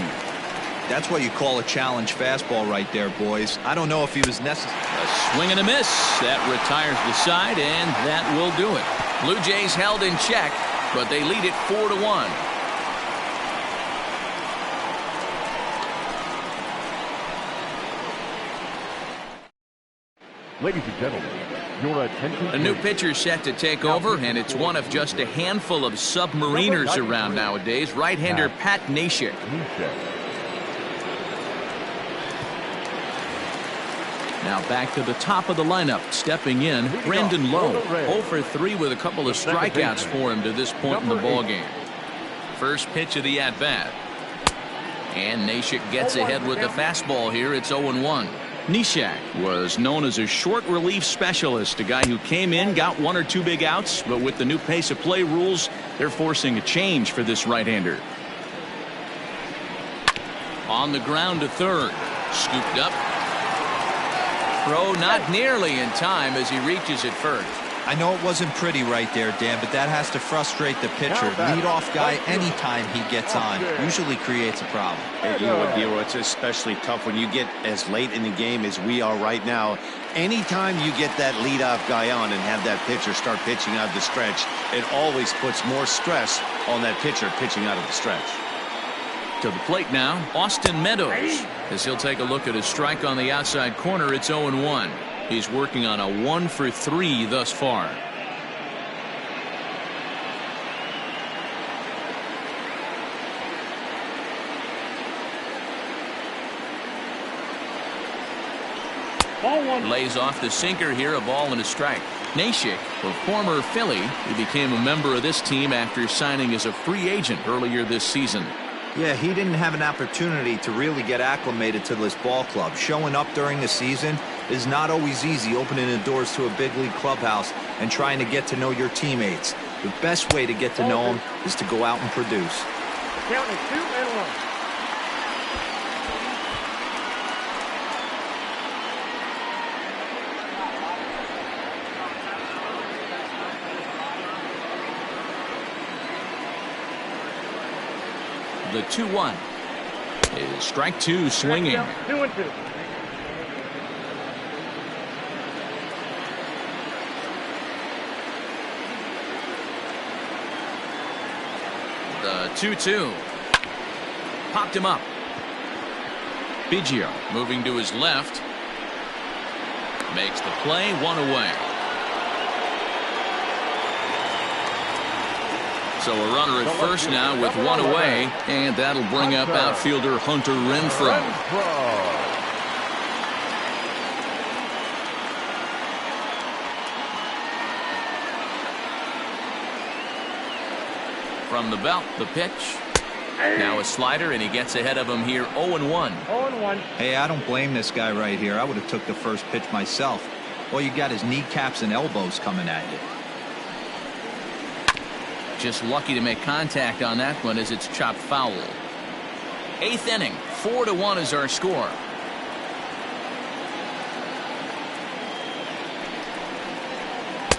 That's what you call a challenge fastball right there, boys. I don't know if he was necessary. A swing and a miss. That retires the side, and that will do it. Blue Jays held in check, but they lead it 4-1. Ladies and gentlemen, your attention. A new pitcher set to take over, and it's one of just a handful of submariners around nowadays. Right-hander Pat Neshek. Now back to the top of the lineup. Stepping in, Brandon Lowe. 0 for 3 with a couple of strikeouts for him to this point in the ballgame. First pitch of the at-bat. And Neshek gets ahead with the fastball here. It's 0-1. Neshek was known as a short relief specialist, a guy who came in, got 1 or 2 big outs, but with the new pace of play rules, they're forcing a change for this right-hander. On the ground to third. Scooped up. Throw not nearly in time as he reaches it first. I know it wasn't pretty right there, Dan, but that has to frustrate the pitcher. Leadoff guy, anytime he gets on, usually creates a problem. Hey, you know what, Dero, it's especially tough when you get as late in the game as we are right now. Anytime you get that leadoff guy on and have that pitcher start pitching out of the stretch, it always puts more stress on that pitcher pitching out of the stretch. To the plate now, Austin Meadows. As he'll take a look at his strike on the outside corner, it's 0-1. He's working on a 1 for 3 thus far. Ball one. Lays off the sinker here, a ball and a strike. Neshek, a former Philly, he became a member of this team after signing as a free agent earlier this season. Yeah, he didn't have an opportunity to really get acclimated to this ball club. Showing up during the season is not always easy, opening the doors to a big league clubhouse and trying to get to know your teammates. The best way to get to know them is to go out and produce. Count is 2-1. The 2-1 is strike 2 swinging. 2-2. The 2-2 popped him up. Biggio moving to his left, makes the play, 1 away. So a runner at first now with 1 away, and that'll bring up outfielder Hunter Renfroe. From the belt, the pitch. Now a slider, and he gets ahead of him here, 0-1. 0-1. Hey, I don't blame this guy right here. I would have took the first pitch myself. All you got is kneecaps and elbows coming at you. Just lucky to make contact on that one as it's chopped foul. 8th inning, 4-1 is our score.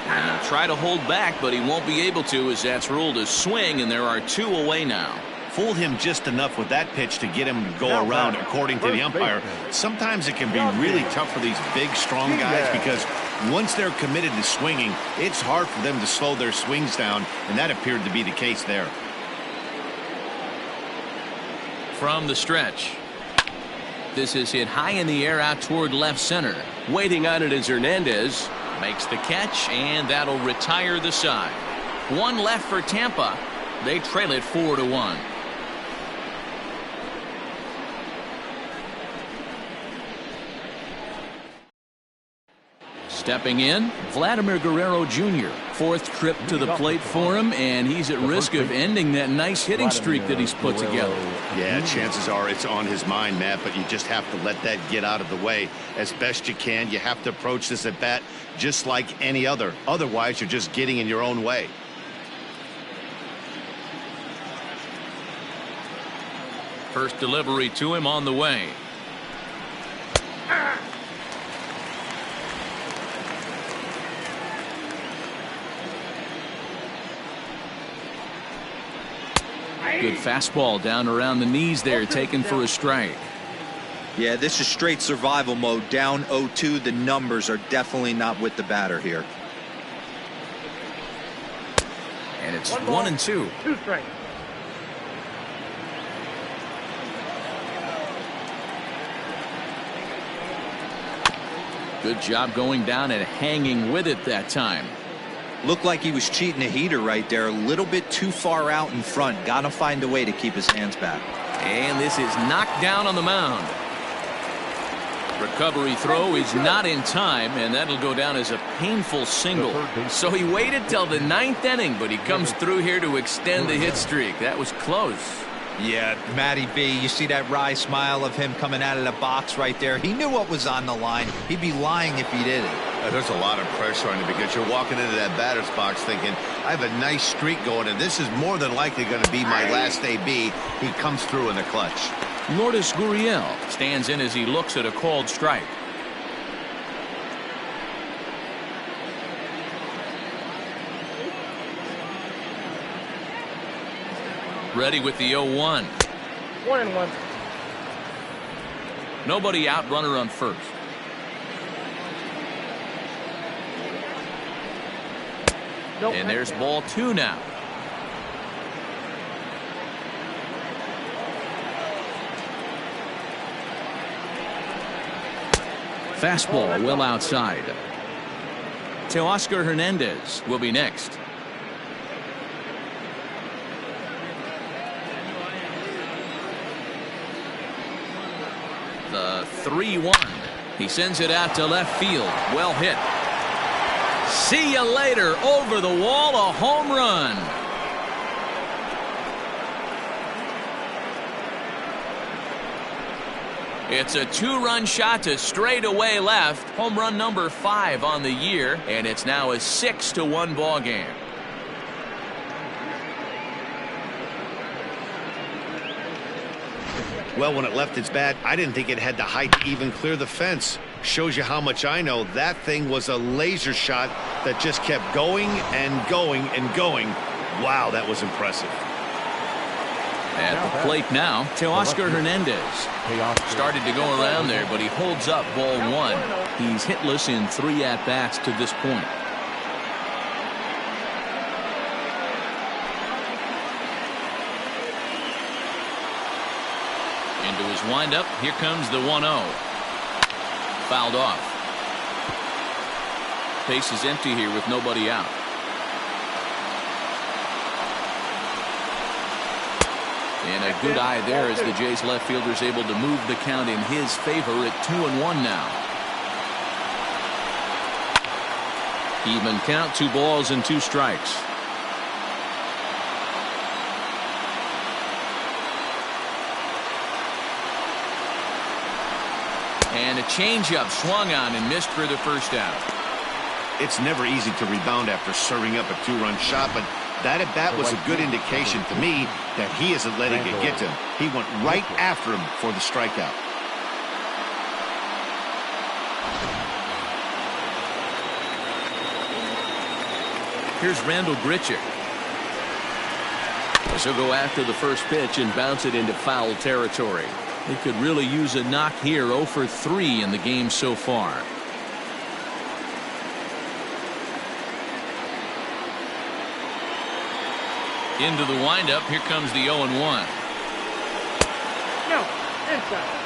And try to hold back, but he won't be able to, as that's ruled a swing, and there are 2 away now. Fooled him just enough with that pitch to get him to go around, according to the umpire. Sometimes it can be really tough for these big, strong guys because once they're committed to swinging, it's hard for them to slow their swings down, and that appeared to be the case there. From the stretch. This is hit high in the air out toward left center. Waiting on it is Hernandez. Makes the catch, and that'll retire the side. 1 left for Tampa. They trail it 4-1. Stepping in, Vladimir Guerrero Jr. 4th trip to the plate for him, and he's at risk of ending that nice hitting streak that he's put together. Yeah, chances are it's on his mind, Matt, but you just have to let that get out of the way as best you can. You have to approach this at bat just like any other. Otherwise, you're just getting in your own way. First delivery to him on the way. Good fastball down around the knees there, taken for a strike. Yeah, this is straight survival mode. Down 0-2. The numbers are definitely not with the batter here. And it's 1-2. 2 strikes. Good job going down and hanging with it that time. Looked like he was cheating a heater right there. A little bit too far out in front. Got to find a way to keep his hands back. And this is knocked down on the mound. Recovery throw is not in time, and that'll go down as a painful single. So he waited till the 9th inning, but he comes through here to extend the hit streak. That was close. Yeah, Matty B, you see that wry smile of him coming out of the box right there. He knew what was on the line. He'd be lying if he didn't. There's a lot of pressure on you because you're walking into that batter's box thinking, I have a nice streak going, and this is more than likely going to be my last AB. He comes through in the clutch. Lourdes Gurriel stands in as he looks at a called strike. Ready with the 0-1. 1-1. Nobody out, runner on first. And there's ball 2 now. Fastball well outside. Teoscar Hernandez will be next. The 3-1. He sends it out to left field. Well hit. See you later. Over the wall, a home run. It's a 2-run shot to straightaway left. Home run number 5 on the year, and it's now a 6-1 ball game. Well, when it left its bat, I didn't think it had the height to even clear the fence. Shows you how much I know. That thing was a laser shot that just kept going and going and going. Wow, that was impressive. At the plate now, Teoscar Hernandez. Started to go around there, but he holds up ball 1. He's hitless in 3 at-bats to this point. Into his windup, here comes the 1-0. Fouled off. Base is empty here with nobody out. And a good eye there as the Jays left fielder is able to move the count in his favor at 2-1 now. Even count, 2 balls and 2 strikes. And a changeup swung on and missed for the first out. It's never easy to rebound after serving up a 2-run shot, but that at bat was a good indication to me that he isn't letting it get to him. He went right after him for the strikeout. Here's Randall Grichuk. So go after the first pitch and bounce it into foul territory. They could really use a knock here. 0 for 3 in the game so far. Into the windup. Here comes the 0-1. No, inside.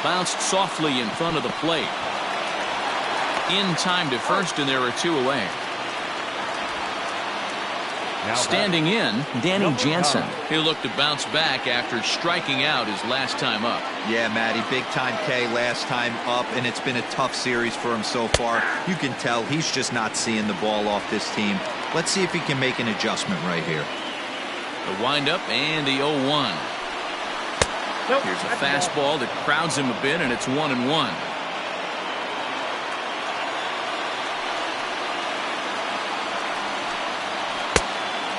Bounced softly in front of the plate. In time to first, and there are 2 away. Standing in, Danny Jansen. He'll look to bounce back after striking out his last time up. Yeah, Matty, big time K last time up, and it's been a tough series for him so far. You can tell he's just not seeing the ball off this team. Let's see if he can make an adjustment right here. The windup and the 0-1. Nope, Here's a fastball that crowds him a bit, and it's 1-1.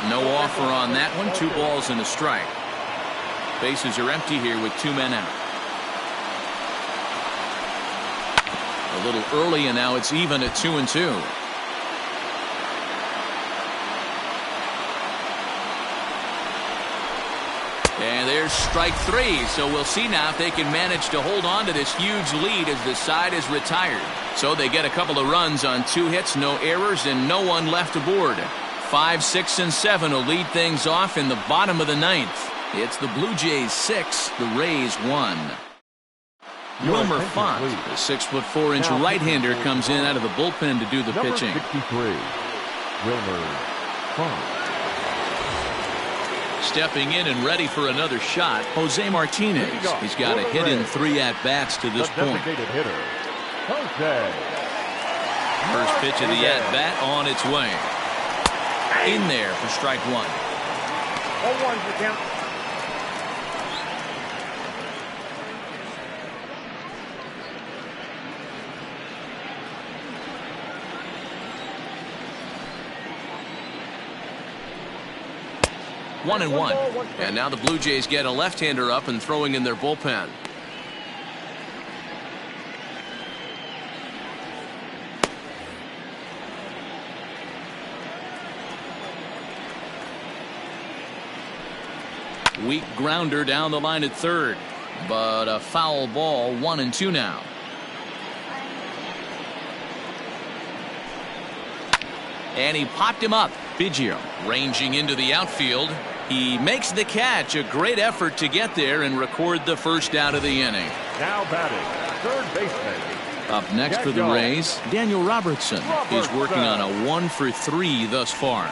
No offer on that one. 2 balls and a strike. Bases are empty here with 2 men out. A little early, and now it's even at 2-2. And there's strike 3. So we'll see now if they can manage to hold on to this huge lead as the side is retired. So they get a couple of runs on 2 hits, no errors, and no one left aboard. 5, 6, and 7 will lead things off in the bottom of the 9th. It's the Blue Jays 6, the Rays 1. Wilmer Font, the 6'4" right-hander, comes in out of the bullpen to do the pitching. 63, Wilmer Font. Stepping in and ready for another shot, Jose Martinez. He's got a hit in 3 at-bats to this point. Designated hitter, Jose. First pitch of the at-bat on its way. In there for strike 1. 0-1's the count. One and one. And now the Blue Jays get a left-hander up and throwing in their bullpen. Weak grounder down the line at third, but a foul ball. 1-2 now. And he popped him up. Biggio ranging into the outfield. He makes the catch. A great effort to get there and record the first out of the inning. Now batting, third baseman. Up next for the Rays, Daniel Robertson. He's working on a 1 for 3 thus far.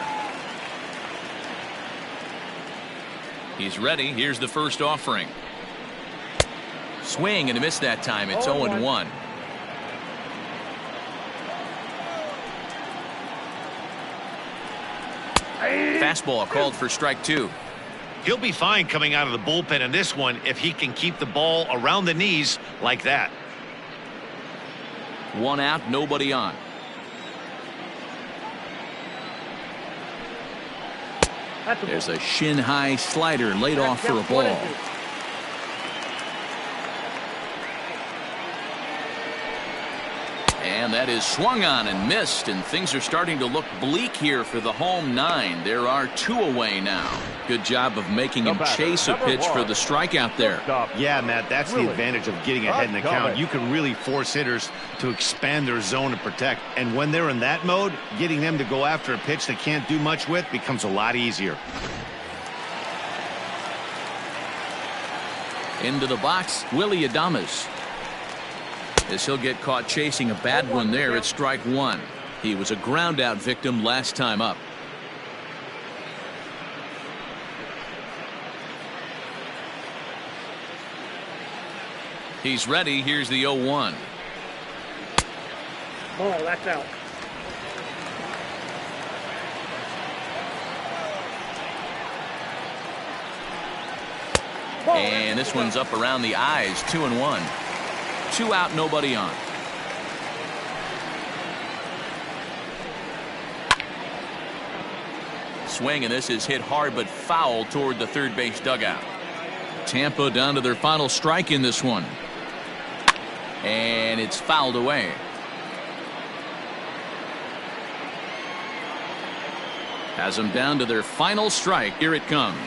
He's ready. Here's the first offering. Swing and a miss that time. It's 0-1. Fastball called for strike 2. He'll be fine coming out of the bullpen in this one if he can keep the ball around the knees like that. 1 out, nobody on. There's a shin-high slider laid off for a ball. And that is swung on and missed, and things are starting to look bleak here for the home 9. There are 2 away now. Good job of making him chase a pitch for the strikeout there. Yeah, Matt, that's the advantage of getting ahead in the count. You can really force hitters to expand their zone and protect. And when they're in that mode, getting them to go after a pitch they can't do much with becomes a lot easier. Into the box, Willy Adames. As he'll get caught chasing a bad one there at strike 1. He was a ground out victim last time up. He's ready. Here's the 0-1. Ball, that's out. And this one's up around the eyes. 2-1. 2 out, nobody on. Swing, and this is hit hard but foul toward the third base dugout. Tampa down to their final strike in this one. And it's fouled away. Has them down to their final strike. Here it comes.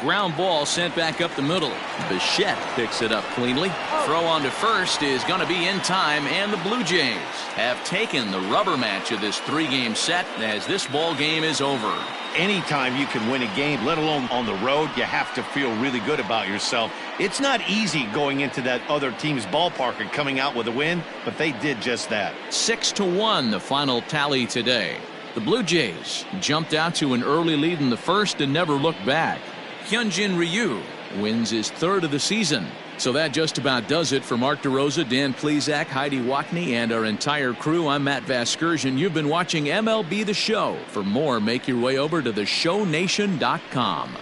Ground ball sent back up the middle. Bichette picks it up cleanly. Throw on to first is going to be in time, and the Blue Jays have taken the rubber match of this 3-game set as this ball game is over. Anytime you can win a game, let alone on the road, you have to feel really good about yourself. It's not easy going into that other team's ballpark and coming out with a win, but they did just that. 6-1 the final tally today. The Blue Jays jumped out to an early lead in the first and never looked back. Hyunjin Ryu wins his 3rd of the season. So that just about does it for Mark DeRosa, Dan Plesac, Heidi Watney, and our entire crew. I'm Matt Vasgersian. You've been watching MLB The Show. For more, make your way over to theshownation.com.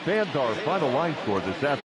Fans, our final line score this afternoon.